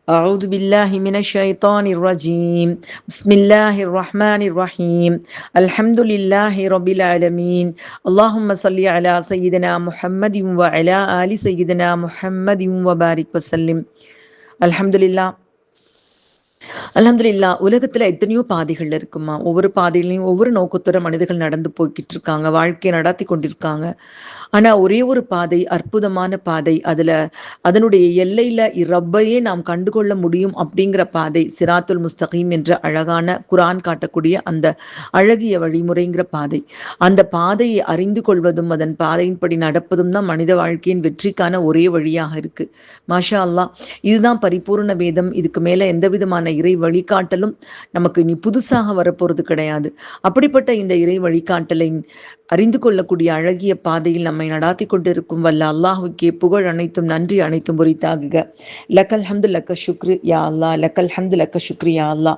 أعوذ بالله من الشيطان الرجيم. بسم الله الرحمن الرحيم. الحمد لله رب العالمين. اللهم صل على سيدنا محمد وعلى آل سيدنا محمد وبارك وسلم. الحمد لله. அல்ஹம்துலில்லாஹ். உலகத்துல எத்தனையோ பாதைகள் இருக்குமா. ஒவ்வொரு பாதையிலையும் ஒவ்வொரு நோக்கத்தோட மனிதர்கள் நடந்து போய்கிட்டு இருக்காங்க, வாழ்க்கையை நடத்தி கொண்டிருக்காங்க. ஆனா ஒரே ஒரு பாதை அற்புதமான பாதை. அதனுடைய எல்லையில ரப்பையே நாம் கண்டுகொள்ள முடியும் அப்படிங்கிற பாதை சிராத்துல் முஸ்தகீம் என்ற அழகான குரான் காட்டக்கூடிய அந்த அழகிய வழிமுறைங்கிற பாதை. அந்த பாதையை அறிந்து கொள்வதும் அதன் பாதையின்படி நடப்பதும் தான் மனித வாழ்க்கையின் வெற்றிக்கான ஒரே வழியாக இருக்கு. மாஷா அல்லாஹ். இதுதான் பரிபூர்ண வேதம். இதுக்கு மேல எந்த விதமான இறை வழிகாட்டலும் நமக்கு இனி புதுசாக வரப்போறது கிடையாது. அப்படிப்பட்ட இந்த இறை வழிகாட்டலை அறிந்து கொள்ளக்கூடிய அழகிய பாதையில் நம்மை நடாத்தி கொண்டிருக்கும் வல்ல அல்லாஹுக்கே புகழ் அனைத்தும் நன்றி அனைத்தும் உரித்தாகுக. லக்கல் ஹம்து லக்க சுக்ரு யா அல்லா, லக்கல் ஹம்து லக்க சுக்ரு யா அல்லா.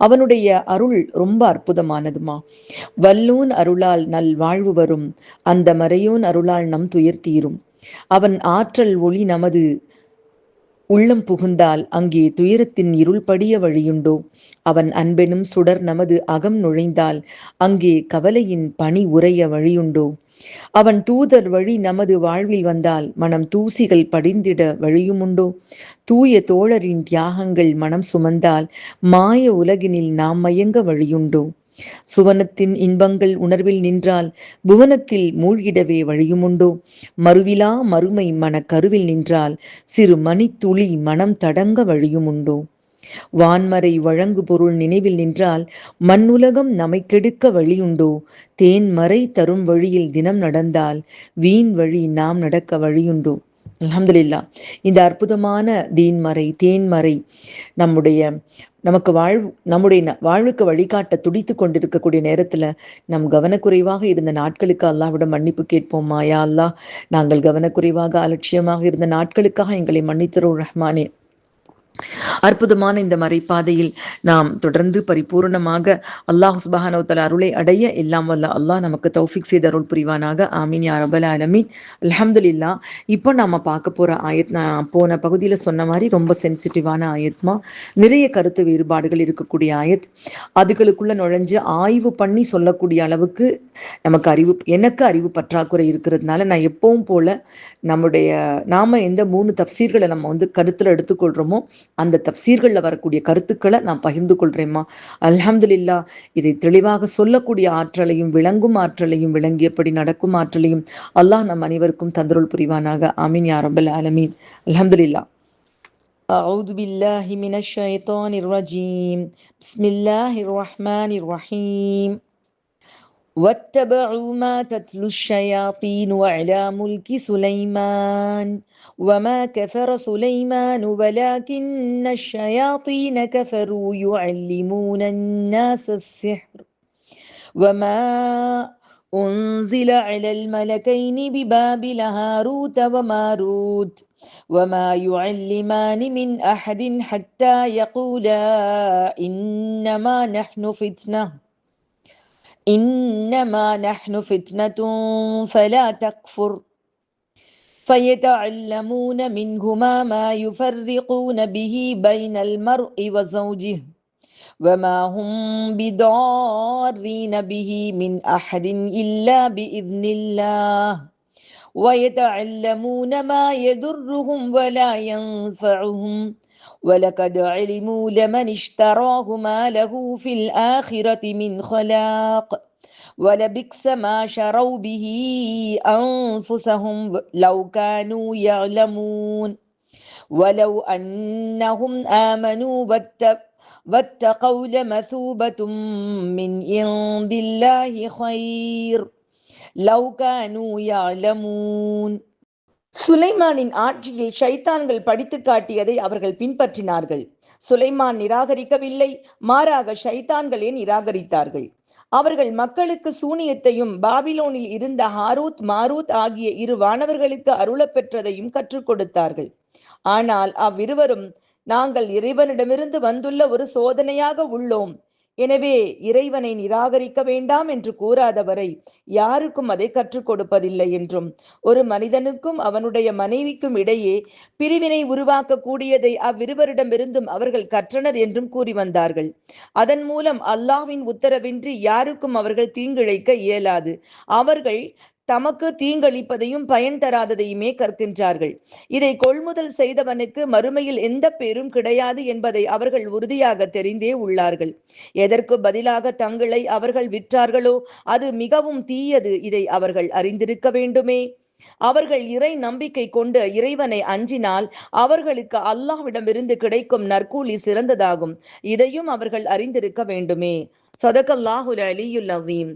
அவனுடைய அருள் ரொம்ப அற்புதமானதுமா. வல்லூன் அருளால் நல் வாழ்வு வரும், அந்த மறையோன் அருளால் நம் துயர் தீரும். அவன் ஆற்றல் ஒளி நமது உள்ளம் புகுந்தால் அங்கே துயரத்தின் இருள் படிய வழியுண்டோ. அவன் அன்பெனும் சுடர் நமது அகம் நுழைந்தால் அங்கே கவலையின் பனி உறைய வழியுண்டோ. அவன் தூதர் வழி நமது வாழ்வில் வந்தால் மனம் தூசிகள் படிந்திட வழியுமுண்டோ. தூய தோழரின் தியாகங்கள் மனம் சுமந்தால் மாய உலகினில் நாம் மயங்க வழியுண்டோ. சுவனத்தின் இன்பங்கள் உணர்வில் நின்றால் புவனத்தில் மூழ்கிடவே வழியுமுண்டோ. மறுவிலா மறுமை மன கருவில் நின்றால் சிறு மணித்துளி மனம் தடங்க வழியுமுண்டோ. வான்மறை வழங்கு பொருள் நினைவில் நின்றால் மண்ணுலகம் நம்மை கெடுக்க வழியுண்டோ. தேன்மறை தரும் வழியில் தினம் நடந்தால் வீண் வழி நாம் நடக்க வழியுண்டோ. அல்ஹம்துலில்லாஹ். இந்த அற்புதமான தீன்மறை தேன்மறை நமக்கு நம்முடைய வாழ்வுக்கு வழிகாட்ட துடித்து கொண்டிருக்கக்கூடிய நேரத்துல நம் கவனக்குறைவாக இருந்த நாட்களுக்கு அல்லாஹ்விடம் மன்னிப்பு கேட்போமா. யா அல்லாஹ், நாங்கள் கவனக்குறைவாக அலட்சியமாக இருந்த நாட்களுக்காக எங்களை மன்னித்தருள் ரஹ்மானே. அற்புதமான இந்த மறைப்பாதையில் நாம் தொடர்ந்து பரிபூர்ணமாக அல்லாஹ் சுப்ஹானஹு வ தஆலா அருளை அடைய எல்லாம் வல்ல அல்லாஹ் நமக்கு தௌஃபீக் செய்து அருள் புரிவானாக. ஆமீன் யா ரப்பல் ஆலமீன். அல்ஹம்துலில்லாஹ். இப்போ நாம பார்க்க போற ஆயத், நான் போன பகுதியில் சொன்ன மாதிரி ரொம்ப சென்சிட்டிவான ஆயத்மா. நிறைய கருத்து வேறுபாடுகள் இருக்கக்கூடிய ஆயத். அதுகளுக்குள்ள நுழைஞ்சு ஆய்வு பண்ணி சொல்லக்கூடிய அளவுக்கு எனக்கு அறிவு பற்றாக்குறை இருக்கிறதுனால நான் எப்பவும் போல நாம எந்த 3 தப்சீர்களை நம்ம கருத்துல எடுத்துக்கொள்றோமோ அந்த தப்சீர்களில் வரக்கூடிய கருத்துக்களை நான் பகிர்ந்து கொள்றேம்மா. அல்ஹம்துலில்லாஹ். இதை தெளிவாக சொல்லக்கூடிய ஆற்றலையும் விளங்கும் ஆற்றலையும் விளங்கியபடி நடக்கும் ஆற்றலையும் அல்லாஹ் நம் அனைவருக்கும் தந்தருள் புரிவானாக. ஆமீன் யா ரப்பல் ஆலமீன். அல்ஹம்துலில்லாஹ். أعوذ بالله من الشيطان الرجيم. بسم الله الرحمن الرحيم. واتبعوا ما تتلو الشياطين على ملك سليمان وما كفر سليمان ولكن الشياطين كفروا يعلمون الناس السحر وما أنزل على الملكين ببابل هاروت وماروت وما يعلمان من أحد حتى يقولا إنما نحن فتنة فلا تكفر فيتعلمون منهما ما يفرقون به بين المرء وزوجه وما هم بضارين به من أحد إلا بإذن الله ويتعلمون ما يضرهم ولا ينفعهم ولقد علموا لمن اشتراه ما له في الآخرة من خلاق ولبئس ما شروا به أنفسهم لو كانوا يعلمون ولو أنهم آمنوا واتقوا لمثوبة من عند الله خير لو كانوا يعلمون. சுலைமானின் ஆட்சியில் ஷைத்தான்கள் படித்து காட்டியதை அவர்கள் பின்பற்றினார்கள். சுலைமான் நிராகரிக்கவில்லை, மாறாக ஷைத்தான்களே நிராகரித்தார்கள். அவர்கள் மக்களுக்கு சூனியத்தையும் பாபிலோனில் இருந்த ஹாரூத் மாரூத் ஆகிய 2 வானவர்களுக்கு அருளப்பெற்றதையும் கற்றுக் கொடுத்தார்கள். ஆனால் அவ்விருவரும் நாங்கள் இறைவனிடமிருந்து வந்துள்ள ஒரு சோதனையாக உள்ளோம் எனவே இறைவனை நிராகரிக்க வேண்டாம் என்று கூறாதவரை யாருக்கும் அதை கற்றுக் கொடுப்பதில்லை என்றும், ஒரு மனிதனுக்கும் அவனுடைய மனைவிக்கும் இடையே பிரிவினை உருவாக்கக்கூடியதை அவ்விருவரிடமிருந்தும் அவர்கள் கற்றனர் என்றும் கூறி வந்தார்கள். அதன் மூலம் அல்லாஹ்வின் உத்தரவின்றி யாருக்கும் அவர்கள் தீங்கிழைக்க இயலாது. அவர்கள் தமக்கு தீங்களிப்பதையும் பயன் தராததையுமே கற்கின்றார்கள். இதை கொள்முதல் செய்தவனுக்கு மறுமையில் எந்த பேரும் கிடையாது என்பதை அவர்கள் உறுதியாக தெரிந்தே உள்ளார்கள். எதற்கு பதிலாக தங்களை அவர்கள் விற்றார்களோ அது மிகவும் தீயது. இதை அவர்கள் அறிந்திருக்க வேண்டுமே. அவர்கள் இறை நம்பிக்கை கொண்டு இறைவனை அஞ்சினால் அவர்களுக்கு அல்லாஹ்விடமிருந்து கிடைக்கும் நற்கூலி சிறந்ததாகும். இதையும் அவர்கள் அறிந்திருக்க வேண்டுமே. ஸதகல்லாஹுல் அலியுல் அஸீம்.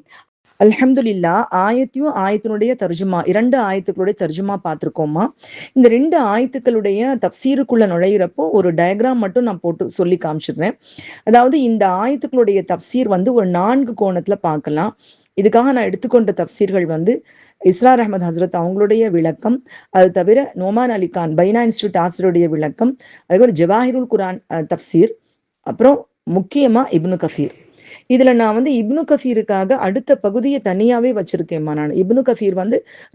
அல்ஹம்துலில்லா. ஆயத்தையும் ஆயத்தினுடைய தர்ஜுமா, 2 ஆயத்துக்களுடைய தர்ஜுமா பார்த்திருக்கோமா. இந்த 2 ஆயத்துக்களுடைய தப்சீருக்குள்ள நுழையிறப்போ ஒரு டயக்ராம் மட்டும் நான் போட்டு சொல்லி காமிச்சிடுறேன். அதாவது இந்த ஆயத்துக்களுடைய தப்சீர் ஒரு 4 கோணத்துல பார்க்கலாம். இதுக்காக நான் எடுத்துக்கொண்ட தப்சீர்கள் இஸ்ரார் அஹமத் ஹசரத் அவங்களுடைய விளக்கம், அது தவிர நோமான் அலி கான் பைனா இன்ஸ்டியூட் ஆசிரியருடைய விளக்கம், அதுக்கப்புறம் ஜவாஹிருல் குரான் தப்சீர், அப்புறம் முக்கியமா இப்னு கஃபீர். இதுல நான் இப்னு கஃபீருக்காக அடுத்த பகுதியை தனியாவே வச்சிருக்கேன்மா. நான் இப்னு கஃபீர்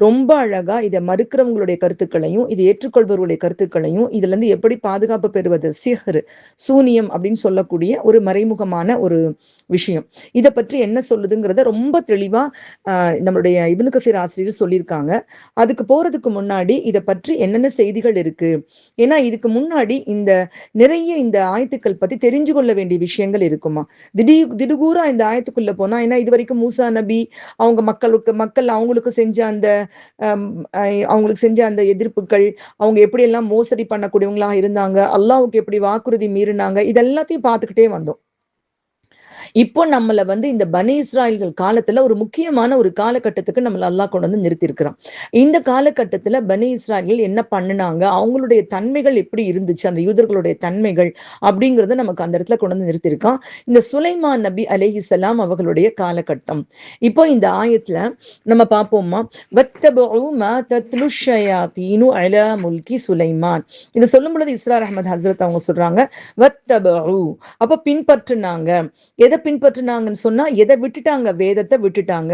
ரொம்ப அழகா இதை மறுக்கிறவங்களுடைய கருத்துக்களையும் இதை ஏற்றுக்கொள்பவர்களுடைய கருத்துக்களையும் இதுல இருந்து எப்படி பாதுகாப்பு பெறுவது, சிஹர் சூனியம் அப்படின்னு சொல்லக்கூடிய ஒரு மறைமுகமான ஒரு விஷயம், இதை பற்றி என்ன சொல்லுதுங்கிறத ரொம்ப தெளிவா நம்மளுடைய இப்னு கஃபீர் ஆசிரியர் சொல்லியிருக்காங்க. அதுக்கு போறதுக்கு முன்னாடி இதை பற்றி என்னென்ன செய்திகள் இருக்கு, ஏன்னா இதுக்கு முன்னாடி நிறைய இந்த ஆயத்துக்கள் பத்தி தெரிஞ்சு கொள்ள வேண்டிய விஷயங்கள் இருக்குமா. திடுகூரா இந்த ஆயத்துக்குள்ள போனா, ஏன்னா இது வரைக்கும் மூசா நபி அவங்க மக்கள் அவங்களுக்கு செஞ்ச அந்த எதிர்ப்புகள், அவங்க எப்படி எல்லாம் மோசடி பண்ணக்கூடியவங்களா இருந்தாங்க, அல்லாஹ்வுக்கு எப்படி வாக்குறுதி மீறினாங்க, இதெல்லாத்தையும் பார்த்துக்கிட்டே வந்தோம். இப்போ நம்மள இந்த பனி இஸ்ராயல்கள் காலத்துல ஒரு முக்கியமான ஒரு காலகட்டத்துக்கு நம்மள அல்லாஹ் கொண்டு நிறுத்தி இருக்கிறான். இந்த காலகட்டத்துல பனி இஸ்ராயல்கள் என்ன பண்ணினாங்க, அவங்களுடைய தன்மைகள் எப்படி இருந்துச்சு, அந்த யூதர்களுடைய தன்மைகள் அப்படிங்கறத நமக்கு அந்த இடத்துல கொண்டு நிறுத்தி இருக்கான். இந்த சுலைமான் நபி அலைஹிஸ்ஸலாம் அவர்களுடைய காலகட்டம். இப்போ இந்த ஆயத்துல நம்ம பார்ப்போமா, வத்தபஉ மா தத்லு ஷயாத்தீனு அலா முல்கி சுலைமான். இதை சொல்லும் பொழுது இஸ்ரார் அஹமத் ஹசரத் அவங்க சொல்றாங்க வத்தபஉ, அப்ப பின்பற்றினாங்க. எதை பின்பற்றினாங்கன்னு சொன்னா, எதை விட்டுட்டாங்க, வேதத்தை விட்டுட்டாங்க.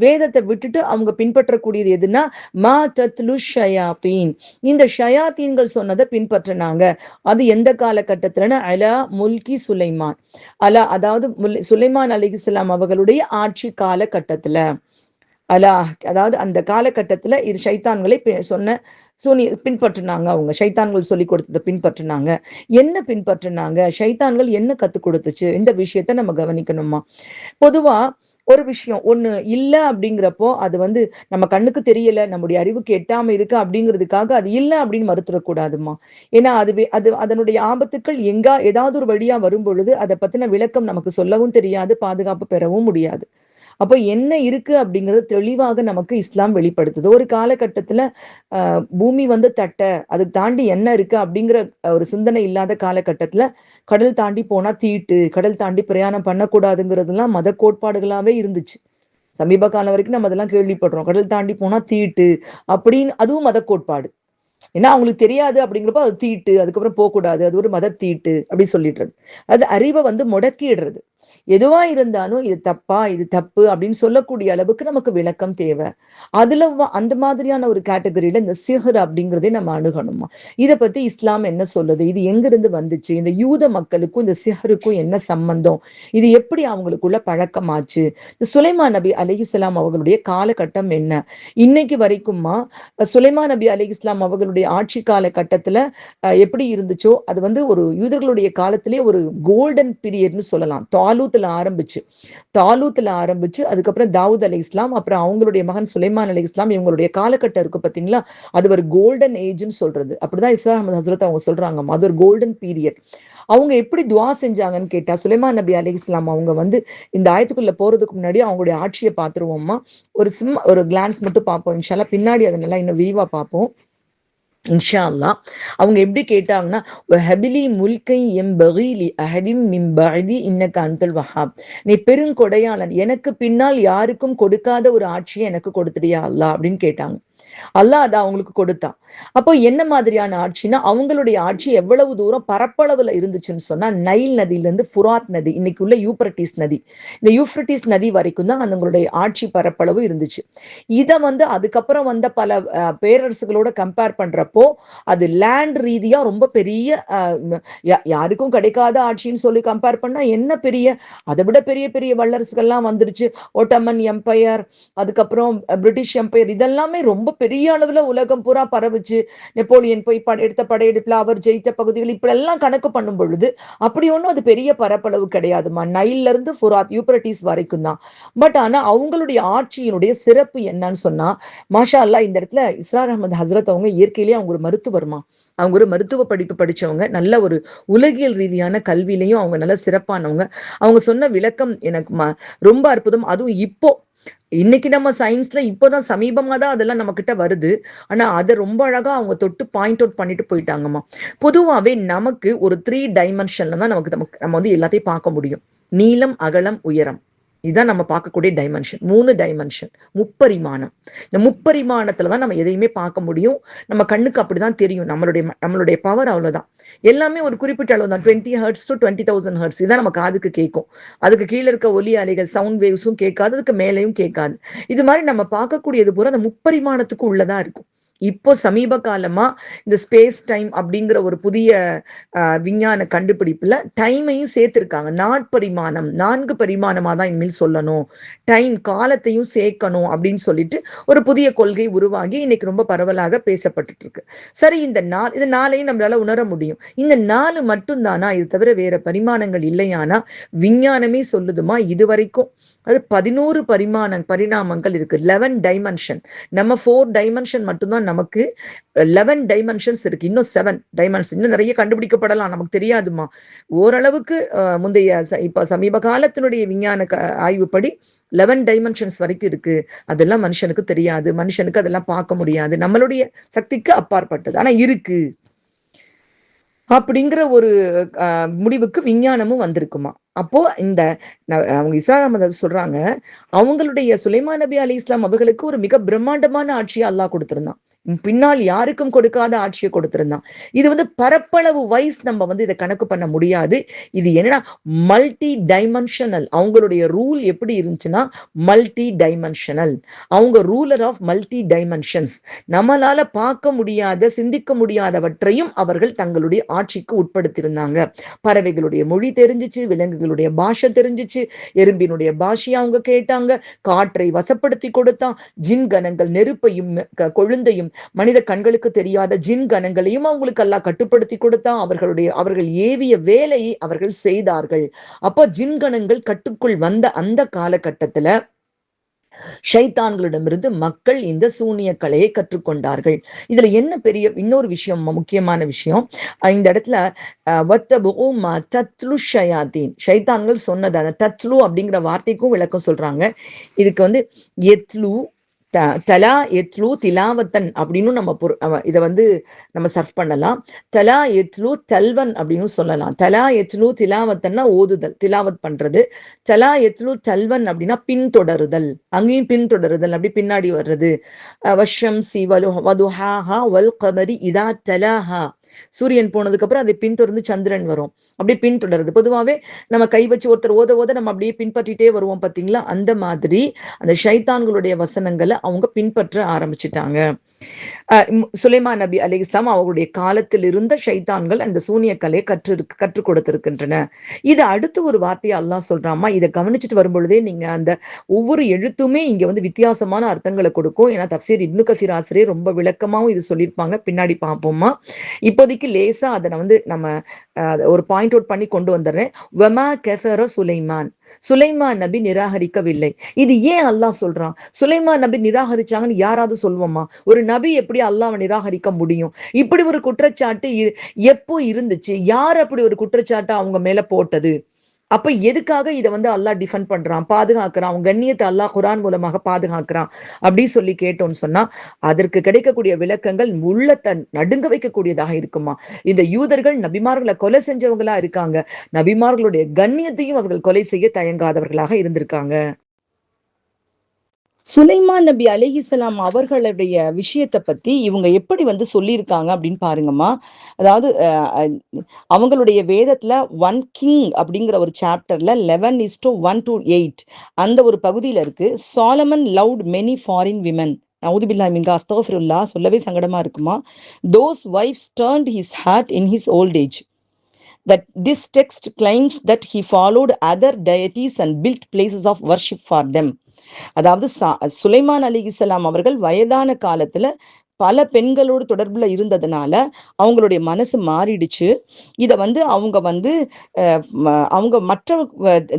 வேதத்தை விட்டுட்டு அவங்க பின்பற்றக்கூடியது எதுனா மா தத்லு ஷயாத்தீன், இந்த ஷயாத்தீன்கள் சொன்னதை பின்பற்றினாங்க. அது எந்த காலகட்டத்துலன்னா அலா முல்கி சுலைமான், அதாவது சுலைமான் அலைஹிஸ்ஸலாம் அவர்களுடைய ஆட்சி காலகட்டத்துல. அதாவது அந்த காலகட்டத்துல இது ஷைத்தான்களை பின்பற்றினாங்க. அவங்க ஷைத்தான்கள் சொல்லி கொடுத்ததை பின்பற்றினாங்க. என்ன பின்பற்றினாங்க, ஷைத்தான்கள் என்ன கத்துக் கொடுத்துச்சு, இந்த விஷயத்த நம்ம கவனிக்கணுமா. பொதுவா ஒரு விஷயம் ஒண்ணு இல்ல அப்படிங்கிறப்போ அது நம்ம கண்ணுக்கு தெரியல, நம்முடைய அறிவுக்கு எட்டாம இருக்கு அப்படிங்கிறதுக்காக அது இல்ல அப்படின்னு மறுத்துடக்கூடாதுமா. ஏன்னா அதனுடைய ஆபத்துக்கள் ஏதாவது ஒரு வழியா வரும் பொழுது அதை பத்தின விளக்கம் நமக்கு சொல்லவும் தெரியாது, பாதுகாப்பு பெறவும் முடியாது. அப்போ என்ன இருக்கு அப்படிங்கிறது தெளிவாக நமக்கு இஸ்லாம் வெளிப்படுத்துது. ஒரு காலகட்டத்துல பூமி தட்ட, அதுக்கு தாண்டி என்ன இருக்கு அப்படிங்கிற ஒரு சிந்தனை இல்லாத காலகட்டத்துல கடல் தாண்டி போனா தீட்டு, கடல் தாண்டி பிரயாணம் பண்ணக்கூடாதுங்கிறதுலாம் மத கோட்பாடுகளாவே இருந்துச்சு. சமீப காலம் வரைக்கும் நம்ம அதெல்லாம் கேள்விப்படுறோம். கடல் தாண்டி போனா தீட்டு அப்படின்னு, அதுவும் மத கோட்பாடு. ஏன்னா அவங்களுக்கு தெரியாது அப்படிங்கிறப்போ அது தீட்டு, அதுக்கப்புறம் போகக்கூடாது, அது ஒரு மத தீட்டு அப்படி சொல்லிடுறது. அது அறிவை முடக்கிடுறது. எதுவா இருந்தாலும் இது தப்பா, இது தப்பு அப்படின்னு சொல்லக்கூடிய அளவுக்கு நமக்கு விளக்கம் தேவை. அதுல அந்த மாதிரியான ஒரு கேட்டகரியில இந்த சிஹர் அப்படிங்கிறதே நம்ம அணுகணுமா. இதை பத்தி இஸ்லாம் என்ன சொல்லுது, இது எங்கிருந்து வந்துச்சு, இந்த யூத மக்களுக்கும் இந்த சிஹருக்கும் என்ன சம்பந்தம், இது எப்படி அவங்களுக்குள்ள பழக்கமாச்சு, இந்த சுலைமான் நபி அலைஹிஸ்ஸலாம் அவர்களுடைய காலகட்டம் என்ன, இன்னைக்கு வரைக்குமா சுலைமான் நபி அலைஹிஸ்ஸலாம் அவர்களுடைய ஆட்சி காலகட்டத்துல எப்படி இருந்துச்சோ அது ஒரு யூதர்களுடைய காலத்திலேயே ஒரு கோல்டன் பீரியட்னு சொல்லலாம். தாலூத்துல ஆரம்பிச்சு அதுக்கப்புறம் தாவூத் அலைஹிஸ்ஸலாம், அப்புறம் அவங்களுடைய மகன் சுலைமான் அலைஹிஸ்ஸலாம், இவங்களுடைய காலகட்டம் இருக்கு பாத்தீங்களா, அது ஒரு கோல்டன் ஏஜ்னு சொல்றது. அப்படிதான் இஸ்ரார் அஹமத் ஹசரத் அவங்க சொல்றாங்க, அது ஒரு கோல்டன் பீரியட். அவங்க எப்படி துவா செஞ்சாங்கன்னு கேட்டா, சுலைமான் நபி அலைஹிஸ்ஸலாம் அவங்க இந்த ஆயத்துக்குள்ள போறதுக்கு முன்னாடி அவங்களுடைய ஆட்சியை பார்த்துருவோமா. ஒரு கிளான்ஸ் மட்டும் பார்ப்போம் இன்ஷா அல்லாஹ், பின்னாடி அதை நல்லா இன்னும் விரிவா பார்ப்போம் இன்ஷா அல்லாஹ். அவங்க எப்படி கேட்டாங்கன்னா, வஹபிலி முல்கை எம்பகிலி அஹதிம் மின் பஅதி இன்னக அன்தல் வஹாப், நீ பெருங்கொடையாளன், எனக்கு பின்னால் யாருக்கும் கொடுக்காத ஒரு ஆட்சியை எனக்கு கொடுத்துடியா அல்லாஹ் அப்படின்னு கேட்டாங்க. அல்லாஹ் அதை அவங்களுக்கு கொடுத்தான். அப்போ என்ன மாதிரியான ஆட்சினா, அவங்களுடைய ஆட்சி எவ்வளவு தூரம் பரப்பளவுல இருந்துச்சுன்னு சொன்னா, நைல் நதியிலிருந்து புராத் நதி, இன்னைக்கு உள்ள யூப்ரட்டிஸ் நதி, இந்த யூப்ரட்டிஸ் நதி வரைக்கும் தான் அவங்களுடைய ஆட்சி பரப்பளவு இருந்துச்சு. இதை அதுக்கப்புறம் வந்த பல பேரரசுகளோட கம்பேர் பண்றப்போ அது லேண்ட் ரீதியா ரொம்ப பெரிய யாருக்கும் கிடைக்காத ஆட்சின்னு சொல்லி கம்பேர் பண்ணா என்ன பெரிய, அதை விட பெரிய பெரிய வல்லரசுகள்லாம் வந்துருச்சு. ஒட்டமன் எம்பையர், அதுக்கப்புறம் பிரிட்டிஷ் எம்பையர், இதெல்லாமே ரொம்ப பெரிய அளவுல உலகம் பூரா பரவுச்சு. நெப்போலியன் போய் எடுத்த படையெடுப்புல அவர் ஜெயித்த பகுதிகள் இப்படி எல்லாம் கணக்கு பண்ணும் பொழுது அப்படி ஒன்றும் அது பெரிய பரப்பளவு கிடையாதுமா. நைல்ல இருந்து புராத் யூப்ரட்டிஸ் வரைக்கும் தான். பட் ஆனா அவங்களுடைய ஆட்சியினுடைய சிறப்பு என்னன்னு சொன்னா, மாஷா அல்லா, இந்த இடத்துல இஸ்ரார் அஹமது ஹசரத் அவங்க இயற்கையிலேயே அவங்க ஒரு மருத்துவர்மா. அவங்க ஒரு மருத்துவ படிப்பு படிச்சவங்க, நல்ல ஒரு உலகியல் ரீதியான கல்வியிலையும் அவங்க நல்ல சிறப்பானவங்க. அவங்க சொன்ன விளக்கம் எனக்கு ரொம்ப அற்புதம். அதுவும் இப்போ இன்னைக்கு நம்ம சயின்ஸ்ல இப்போதான் சமீபமா தான் அதெல்லாம் நம்ம கிட்ட வருது. ஆனா அதை ரொம்ப அழகா அவங்க தொட்டு பாயிண்ட் அவுட் பண்ணிட்டு போயிட்டாங்கம்மா. பொதுவாவே நமக்கு ஒரு 3 டைமென்ஷன்ல தான் நம்ம எல்லாத்தையும் பார்க்க முடியும். நீளம், அகலம், உயரம், இதுதான் நம்ம பார்க்கக்கூடிய டைமென்ஷன். 3 டைமென்ஷன், முப்பரிமாணம். இந்த முப்பரிமாணத்துலதான் நம்ம எதையுமே பார்க்க முடியும். நம்ம கண்ணுக்கு அப்படிதான் தெரியும். நம்மளுடைய பவர் அவ்வளவுதான். எல்லாமே ஒரு குறிப்பிட்ட அளவு தான். 20 ஹெர்ட்ஸ் டு 20,000 ஹெர்ட்ஸ் இதான் நம்ம காதுக்கு கேட்கும். அதுக்கு கீழே இருக்க ஒலி அலைகள், சவுண்ட் வேவ்ஸும் கேட்காது, அதுக்கு மேலேயும் கேட்காது. இது மாதிரி நம்ம பார்க்கக்கூடியது பூரா அந்த முப்பரிமாணத்துக்கு உள்ளதா இருக்கும். இப்போ சமீப காலமா இந்த ஸ்பேஸ் டைம் அப்படிங்கிற ஒரு புதிய விஞ்ஞான கண்டுபிடிப்புல டைமையும் சேர்த்திருக்காங்க. நாட்பரிமாணம், 4 பரிமாணமா தான் இனிமேல் சொல்லணும், டைம் காலத்தையும் சேர்க்கணும் அப்படின்னு சொல்லிட்டு ஒரு புதிய கொள்கை உருவாகி இன்னைக்கு ரொம்ப பரவலாக பேசப்பட்டு இருக்கு. சரி, இந்த நாளையும் நம்மளால உணர முடியும். இந்த 4 மட்டும் தானா? இது தவிர வேற பரிமாணங்கள் இல்லையானா? விஞ்ஞானமே சொல்லுதுமா, இது வரைக்கும் அது 11 பரிணாமங்கள் இருக்கு. 11 டைமென்ஷன். நம்ம 4 டைமென்ஷன் மட்டும்தான், நமக்கு 11 டைமென்ஷன்ஸ் இருக்கு. இன்னும் 7 டைமென்ஷன் இன்னும் நிறைய கண்டுபிடிக்கப்படலாம், நமக்கு தெரியாதுமா. ஓரளவுக்கு முந்தைய இப்ப சமீப காலத்தினுடைய விஞ்ஞான ஆய்வுப்படி 11 டைமென்ஷன்ஸ் வரைக்கும் இருக்கு. அதெல்லாம் மனுஷனுக்கு தெரியாது, மனுஷனுக்கு அதெல்லாம் பார்க்க முடியாது, நம்மளுடைய சக்திக்கு அப்பாற்பட்டது, ஆனா இருக்கு அப்படிங்கிற ஒரு முடிவுக்கு விஞ்ஞானமும் வந்திருக்குமா. அப்போ இந்த அவங்க இஸ்ரார் அஹமது சொல்றாங்க, அவங்களுடைய சுலைமான் நபி அலி இஸ்லாம் அவர்களுக்கு ஒரு மிக பிரம்மாண்டமான ஆட்சியை அல்லாஹ் கொடுத்திருந்தான். பின்னால் யாருக்கும் கொடுக்காத ஆட்சியை கொடுத்திருந்தான். இது பரப்பளவு வைஸ் நம்ம இதை கணக்கு பண்ண முடியாது. இது என்னன்னா மல்டி டைமென்ஷனல். அவங்களுடைய ரூல் எப்படி இருந்துச்சுன்னா மல்டி டைமென்ஷனல். அவங்க ரூலர் ஆஃப் மல்டி டைமென்ஷன்ஸ். நம்மளால பார்க்க முடியாத, சிந்திக்க முடியாதவற்றையும் அவர்கள் தங்களுடைய ஆட்சிக்கு உட்படுத்தியிருந்தாங்க. பறவைகளுடைய மொழி தெரிஞ்சிச்சு, விலங்குகளுடைய பாஷை தெரிஞ்சிச்சு, எறும்பினுடைய பாஷையை அவங்க கேட்டாங்க, காற்றை வசப்படுத்தி கொடுத்தான், ஜின் கணங்கள் நெருப்பையும் கொழுந்தையும் மனித கண்களுக்கு தெரியாத ஜின் கணங்களையும் அவங்களுக்கு எல்லாம் கட்டுப்படுத்தி கொடுத்தான். அவர்கள் ஏவிய வேலையை அவர்கள் செய்தார்கள். அப்போ ஜின் கணங்கள் கட்டுக்குள் வந்த அந்த காலகட்டத்துல ஷைத்தான்களிடமிருந்து மக்கள் இந்த சூனிய கலையை கற்றுக்கொண்டார்கள். இதுல என்ன பெரிய இன்னொரு விஷயம், முக்கியமான விஷயம், இந்த இடத்துல ஷைத்தான்கள் சொன்னது, அந்த தத்லு அப்படிங்கிற வார்த்தைக்கும் விளக்கம் சொல்றாங்க. இதுக்கு எத்லு, தலா எத்லு திலாவத்தன் அப்படின்னு நம்ம இதை நம்ம சர்ஃப் பண்ணலாம். தலா எத்லு தல்வன் அப்படின்னு சொல்லலாம். தலா எத்லு திலாவத்தன்னா ஓதுதல், திலாவத் பண்றது. தலா எத்லு தல்வன் அப்படின்னா பின்தொடருதல், அங்கேயும் பின்தொடருதல், அப்படி பின்னாடி வர்றது. வஷம் சி வதுஹாஹா வல் கமரி இதா தலாஹா, சூரியன் போனதுக்கு அப்புறம் அதை பின்தொடர்ந்து சந்திரன் வரும், அப்படியே பின்தொடருது. பொதுவாகவே நம்ம கை வச்சு ஒருத்தர் ஓத நம்ம அப்படியே பின்பற்றிட்டே வருவோம் பார்த்தீங்களா, அந்த மாதிரி அந்த ஷைத்தான்களுடைய வசனங்களை அவங்க பின்பற்ற ஆரம்பிச்சிட்டாங்க. சுலைமான் நபி அலி இஸ்லாம் அவர்களுடைய காலத்தில் இருந்த ஷைத்தான்கள் அந்த சூனிய கலையை கற்றுக் கொடுத்திருக்கின்றன. இது அடுத்து ஒரு வார்த்தையை அல்லாஹ் சொல்றாமா. இதை கவனிச்சுட்டு வரும்பொழுதே நீங்க அந்த ஒவ்வொரு எழுத்துமே இங்க வித்தியாசமான அர்த்தங்களை கொடுக்கும். ஏன்னா தப்சீர் இப்னு கசீர் ஆசிரியர் ரொம்ப விளக்கமாவும் இது சொல்லியிருப்பாங்க, பின்னாடி பார்ப்போமா. இப்போதைக்கு லேசா அதை நம்ம ஒரு பாயிண்ட் அவுட் பண்ணி கொண்டு வந்துடுறேன். வமா கஃபர சுலைமான், சுலைமான் நபி நிராகரிக்கவில்லை. இது ஏன் அல்லாஹ் சொல்றான்? சுலைமான் நபி நிராகரிச்சாங்கன்னு யாராவது சொல்வோமா? ஒரு நபி எப்படி அல்லாஹ்வை நிராகரிக்க முடியும்? இப்படி ஒரு குற்றச்சாட்டு எப்போ இருந்துச்சு? யார் அப்படி ஒரு குற்றச்சாட்டை அவங்க மேல போட்டது? அப்ப எதுக்காக இதை அல்லாஹ் டிஃபெண்ட் பண்றான், பாதுகாக்கிறான், அவங்க கண்ணியத்தை அல்லாஹ் குர்ஆன் மூலமாக பாதுகாக்கிறான் அப்படி சொல்லி கேட்டோம்னு சொன்னா அதற்கு கிடைக்கக்கூடிய விளக்கங்கள் உள்ளத்தை நடுங்க வைக்கக்கூடியதாக இருக்குமா. இந்த யூதர்கள் நபிமார்களை கொலை செஞ்சவங்களா இருக்காங்க, நபிமார்களுடைய கண்ணியத்தையும் அவர்கள் கொலை செய்ய தயங்காதவர்களாக இருந்திருக்காங்க. சுலைமான் நபி அலைஹிஸ்ஸலாம் அவர்களுடைய விஷயத்தை பத்தி இவங்க எப்படி வந்து சொல்லியிருக்காங்க அப்படின்னு பாருங்கம்மா. அதாவது அவங்களுடைய வேதத்துல 1 கிங் அப்படிங்கிற ஒரு சாப்டர்ல 11:1-8 அந்த ஒரு பகுதியில இருக்கு. Solomon loved many foreign women. நவுது பில்லா மின்கா அஸ்தஃபிருல்லா, சொல்லவே சங்கடமா இருக்குமா. Those wives turned his heart in his old age. That this text claims that he followed other deities and built places of worship for them. அதாவது சுலைமான் அலிஹிஸ்ஸலாம் அவர்கள் வயதான காலத்துல பல பெண்களோடு தொடர்புல இருந்ததுனால அவங்களுடைய மனசு மாறிடுச்சு. இத வந்து அவங்க வந்து அவங்க மற்ற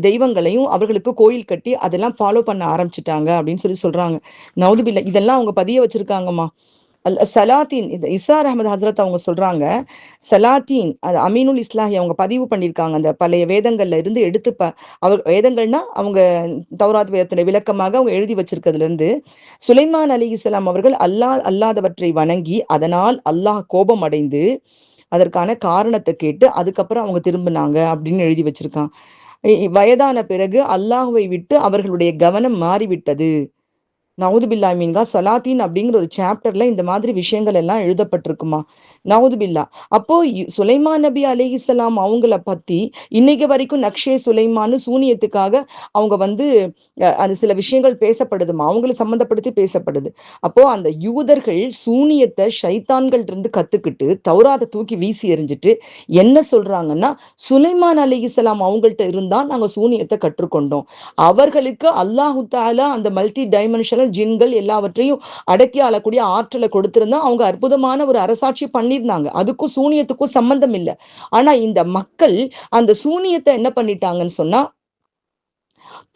தெய்வங்களையும் அவர்களுக்கு கோயில் கட்டி அதெல்லாம் ஃபாலோ பண்ண ஆரம்பிச்சுட்டாங்க அப்படின்னு சொல்றாங்க. நவுதுபில்லா, இதெல்லாம் அவங்க பதிய வச்சிருக்காங்கம்மா. சலாத்தீன், இது இஸ்ரார் அஹமது ஹசரத் அவங்க சொல்றாங்க. சலாத்தீன் அது அமீனுல் இஸ்லாஹி அவங்க பதிவு பண்ணியிருக்காங்க. அந்த பழைய வேதங்கள்ல இருந்து எடுத்து அவர் வேதங்கள்னா அவங்க தௌராத் வேதத்துடைய விளக்கமாக அவங்க எழுதி வச்சிருக்கிறதுல இருந்து, சுலைமான் அலிஹிஸ்ஸலாம் அவர்கள் அல்லாதவற்றை வணங்கி அதனால் அல்லாஹ் கோபம் அடைந்து அதற்கான காரணத்தை கேட்டு அதுக்கப்புறம் அவங்க திரும்பினாங்க அப்படின்னு எழுதி வச்சிருக்கான். வயதான பிறகு அல்லாஹுவை விட்டு அவர்களுடைய கவனம் மாறிவிட்டது. நவுதுபில்லா மீன்கா சலாத்தீன் அப்படிங்கிற ஒரு சாப்டர்ல இந்த மாதிரி விஷயங்கள் எல்லாம் எழுதப்பட்டிருக்குமா. நவுதுபில்லா. அப்போ சுலைமான் நபி அலைஹிஸ்ஸலாம் அவங்கள பத்தி இன்னைக்கு வரைக்கும் நக்ஷே சுலைமான்னு சூனியத்துக்காக அவங்க வந்து அது சில விஷயங்கள் பேசப்படுதுமா, அவங்களை சம்மந்தப்படுத்தி பேசப்படுது. அப்போ அந்த யூதர்கள் சூனியத்தை ஷைத்தான்கள் இருந்து கத்துக்கிட்டு தௌராத்தை தூக்கி வீசி எறிஞ்சிட்டு என்ன சொல்றாங்கன்னா, சுலைமான் அலைஹிஸ்ஸலாம் அவங்கள்ட்ட இருந்தா நாங்க சூனியத்தை கற்றுக்கொண்டோம். அவர்களுக்கு அல்லாஹு தாலா அந்த மல்டி டைமென்ஷனல் ஜின்கள் எல்லாவற்றையும் அடக்கி ஆளக்கூடிய ஆற்றலை கொடுத்திருந்தா அவங்க அற்புதமான ஒரு அரசாட்சி பண்ணியிருந்தாங்க. அதுக்கும் சூனியத்துக்கும் சம்பந்தம் இல்லை. ஆனா இந்த மக்கள் அந்த சூனியத்தை என்ன பண்ணிட்டாங்கன்னு சொன்னா,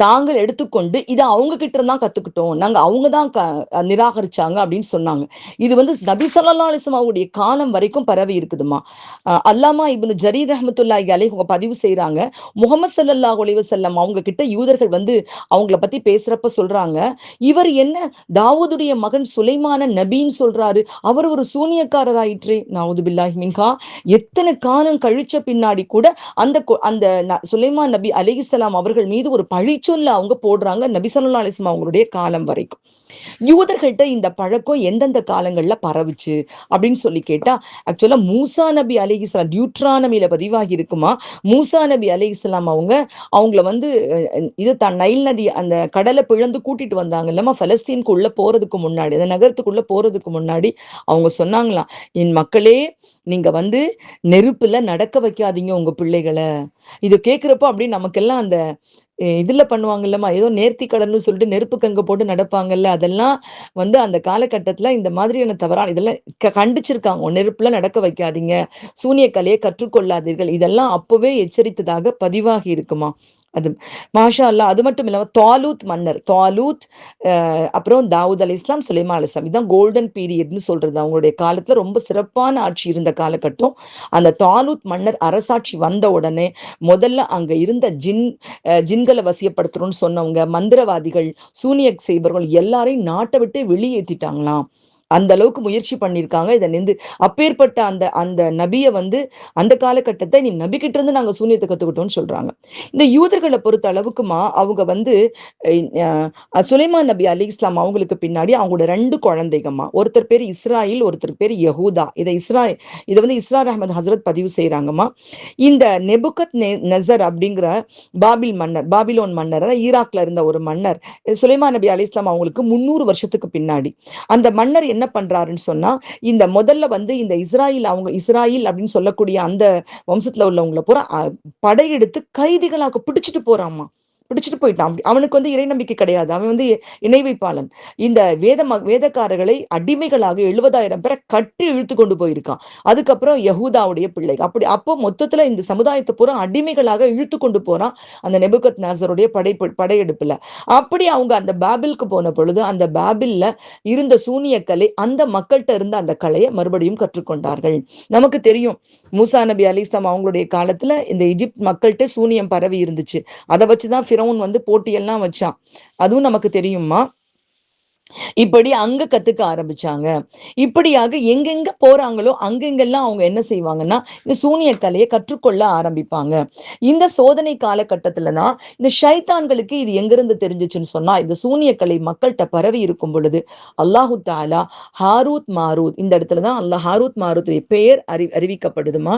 தாங்கள் எடுத்துக்கொண்டு இதை அவங்க கிட்ட இருந்தான் கத்துக்கிட்டோம், நாங்க அவங்க தான் நிராகரிச்சாங்க அப்படின்னு சொன்னாங்க. இது வந்து நபி ஸல்லல்லாஹு அலைஹி வஸல்லம் அவங்களுடைய காலம் வரைக்கும் பரவி இருக்குதுமா. அல்லாமா இப்னு ஜரீர் ரஹ்மத்துல்லாஹி அலைஹி அவங்க பதிவு செய்யறாங்க. முஹம்மது ஸல்லல்லாஹு அலைஹி வஸல்லம் அவங்க கிட்ட யூதர்கள் வந்து அவங்கள பத்தி பேசுறப்ப சொல்றாங்க, இவர் என்ன தாவூதுடைய மகன் சுலைமான நபின்னு சொல்றாரு, அவர் ஒரு சூனியக்காரர் ஆயிற்று. நவுது பில்லாஹி மின்ஹா. எத்தனை காலம் கழிச்ச பின்னாடி கூட அந்த அந்த சுலைமான் நபி அலைஹிஸ்ஸலாம் அவர்கள் மீது ஒரு பழிச்சொல்ல அவங்க போடுறாங்க நபி ஸல்லல்லாஹு அலைஹி வஸல்லம் அவங்களுடைய காலம் வரைக்கும். யூதர்கள்ட்ட இந்த பழக்கம் எந்தெந்த காலங்கள்ல பரவுச்சு அப்படின்னு சொல்லி கேட்டா, ஆக்சுவலா மூசா நபி அலைஹிஸ்ஸலாம் டியூட்ரானமில பதிவாகி இருக்குமா. மூசா நபி அலைஹிஸ்ஸலாம் அவங்கள வந்து இது தான் நைல் நதி அந்த கடலை பிளந்து கூட்டிட்டு வந்தாங்க இல்லமா, பலஸ்தீனுக்குள்ள போறதுக்கு முன்னாடி, அந்த நகரத்துக்குள்ள போறதுக்கு முன்னாடி அவங்க சொன்னாங்களாம், என் மக்களே நீங்க வந்து நெருப்புல நடக்க வைக்காதீங்க உங்க பிள்ளைகளை. இது கேட்கிறப்போ அப்படி நமக்கெல்லாம் அந்த இதுல பண்ணுவாங்க இல்லம்மா, ஏதோ நேர்த்தி கடன்னு சொல்லிட்டு நெருப்பு கங்க போட்டு நடப்பாங்கல்ல, அதெல்லாம் வந்து அந்த காலகட்டத்துல இந்த மாதிரியான தவறான இதெல்லாம் கண்டிச்சிருக்காங்க. நெருப்புல நடக்க வைக்காதீங்க, சூனிய கலையை கற்றுக்கொள்ளாதீர்கள், இதெல்லாம் அப்பவே எச்சரித்ததாக பதிவாகி இருக்குமா. அது மாஷா அல்லா. அது மட்டும் இல்லாம தாலூத் மன்னர், தாலூத் அப்புறம் தாவூத் அலி இஸ்லாம், சுலைமான் அலி இஸ்லாம், இதுதான் கோல்டன் பீரியட்னு சொல்றது. அவங்களுடைய காலத்துல ரொம்ப சிறப்பான ஆட்சி இருந்த காலகட்டம். அந்த தாலூத் மன்னர் அரசாட்சி வந்த உடனே முதல்ல அங்க இருந்த ஜின்களை வசியப்படுத்துறோம்னு சொன்னவங்க, மந்திரவாதிகள், சூனிய செய்பவர்கள் எல்லாரையும் நாட்டை விட்டு வெளியேற்றிட்டாங்களாம். அந்த அளவுக்கு முயற்சி பண்ணியிருக்காங்க. இதை நின்று அப்பேற்பட்ட அந்த அந்த நபியை வந்து அந்த காலகட்டத்தை நீ நபி கிட்ட இருந்து நாங்க சூனியத்தை கத்துக்கிட்டோம்னு சொல்றாங்க. இந்த யூதர்களை பொறுத்த அளவுக்குமா அவங்க வந்து சுலைமான் நபி அலி இஸ்லாம் அவங்களுக்கு பின்னாடி அவங்களோட 2 குழந்தைகம்மா. ஒருத்தர் பேர் இஸ்ராயில், ஒருத்தர் பேர் யஹூதா. இதை வந்து இஸ்ரார் அஹமது ஹசரத் பதிவு செய்யறாங்கம்மா. இந்த நெபுகத் நெசர் அப்படிங்கிற பாபிலோன் மன்னர், ஈராக்ல இருந்த ஒரு மன்னர், சுலைமான் நபி அலி இஸ்லாம் அவங்களுக்கு 300 வருஷத்துக்கு பின்னாடி அந்த மன்னர் என்ன பண்றாருன்னு சொன்னா, இந்த முதல்ல வந்து இந்த இஸ்ராயில் அப்படின்னு சொல்லக்கூடிய அந்த வம்சத்துல உள்ளவங்களை பூரா படையெடுத்து கைதிகளாக பிடிச்சிட்டு போறாமா, பிடிச்சிட்டு போயிட்டான். அவனுக்கு வந்து இறை நம்பிக்கை கிடையாது, அவன் வந்து இணை வைப்பாளன். இந்த வேதக்காரர்களை அடிமைகளாக 70,000 பேரை கட்டி இழுத்து கொண்டு போயிருக்கான். அதுக்கப்புறம் யஹூதாவுடைய பிள்ளை அப்போ மொத்தத்துல இந்த சமுதாயத்தை பூரா அடிமைகளாக இழுத்து கொண்டு போறான் அந்த நெபுகத் நேசருடைய படையெடுப்புல. அப்படி அவங்க அந்த பாபிலுக்கு போன பொழுது அந்த பாபில்ல இருந்த சூனிய கலை அந்த மக்கள்கிட்ட இருந்த அந்த கலையை மறுபடியும் கற்றுக்கொண்டார்கள். நமக்கு தெரியும் மூசா நபி அலி இஸ்லாம் அவங்களுடைய காலத்துல இந்த எகிப்த் மக்கள்கிட்ட சூனியம் பரவி இருந்துச்சு. அதை வச்சுதான் ஃபிரௌன் வந்து போட்டியெல்லாம் வச்சான். அதுவும் நமக்கு தெரியுமா. இப்படி அங்க கத்துக்க ஆரம்பிச்சாங்க. இப்படியாக எங்கெங்க போறாங்களோ அங்கெங்கெல்லாம் அவங்க என்ன செய்வாங்கன்னா இந்த சூனிய கலையை கற்றுக்கொள்ள ஆரம்பிப்பாங்க. இந்த சோதனை காலகட்டத்துல தான் இந்த ஷைத்தான்களுக்கு இது எங்கிருந்து தெரிஞ்சிச்சுன்னு சொன்னா, இந்த சூனிய கலை மக்கள்கிட்ட பரவி இருக்கும் பொழுது அல்லாஹு தாலா ஹாரூத் மாரூத், இந்த இடத்துல தான் அல்லாஹ் ஹாரூத் மாரூத்துடைய பெயர் அறிவிக்கப்படுதுமா.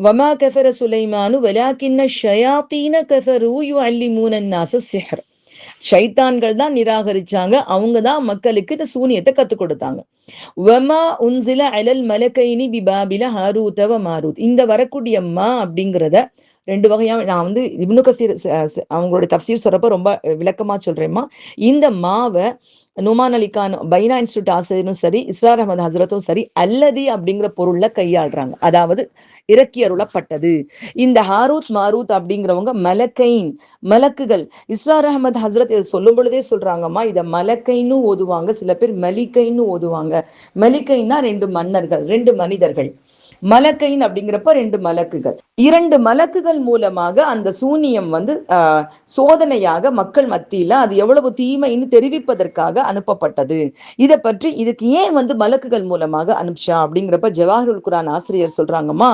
வமா கஃபர சுலைமானு வலாக்கின்ன ஷயாத்தீன கஃபரு யுஅல்லிமூன الناس السحر. ஷைத்தான்கள் தான் நிராகரிச்சாங்க, அவங்க தான் மக்களுக்கு இந்த சூனியத்தை கத்துக் கொடுத்தாங்க. வமா உன்சில அலல் மலக்கைனி பிபாபில ஹாரூத வ மாரூத். இந்த வரக்கூடிய மா அப்படிங்கிறத ரெண்டு வகையா நான் வந்து இப்னு கசீர் அவங்களுடைய தஃப்சீர் சொல்றப்ப ரொம்ப விளக்கமா சொல்றேம்மா. இந்த மாவை நுமான் அலி கான் பைனா இன்ஸ்டியூட் ஆசிரியரும் சரி, இஸ்ரார் அஹமது ஹசரத்தும் சரி, அல்லதி அப்படிங்கிற பொருள்ல கையாளுறாங்க. அதாவது இறக்கி அருளப்பட்டது. இந்த ஹாரூத் மாரூத் அப்படிங்கிறவங்க மலக்கைன், மலக்குகள். இஸ்ரார் அஹமது ஹசரத் இதை சொல்லும் பொழுதே சொல்றாங்கம்மா, இதை மலக்கைன்னு ஓதுவாங்க, சில பேர் மலிக்கைன்னு ஓதுவாங்க. மலிக்கைன்னா ரெண்டு மன்னர்கள், ரெண்டு மனிதர்கள். மலக்கைன் அப்படிங்கிறப்ப ரெண்டு மலக்குகள். இரண்டு மலக்குகள் மூலமாக அந்த சூனியம் வந்து சோதனையாக மக்கள் மத்தியில அது எவ்வளவு தீமைன்னு தெரிவிப்பதற்காக அனுப்பப்பட்டது. இதை பற்றி இதுக்கு ஏன் வந்து மலக்குகள் மூலமாக அனுப்பிச்சா அப்படிங்கிறப்ப ஜவாஹிருல் குரான் ஆசிரியர் சொல்றாங்கம்மா,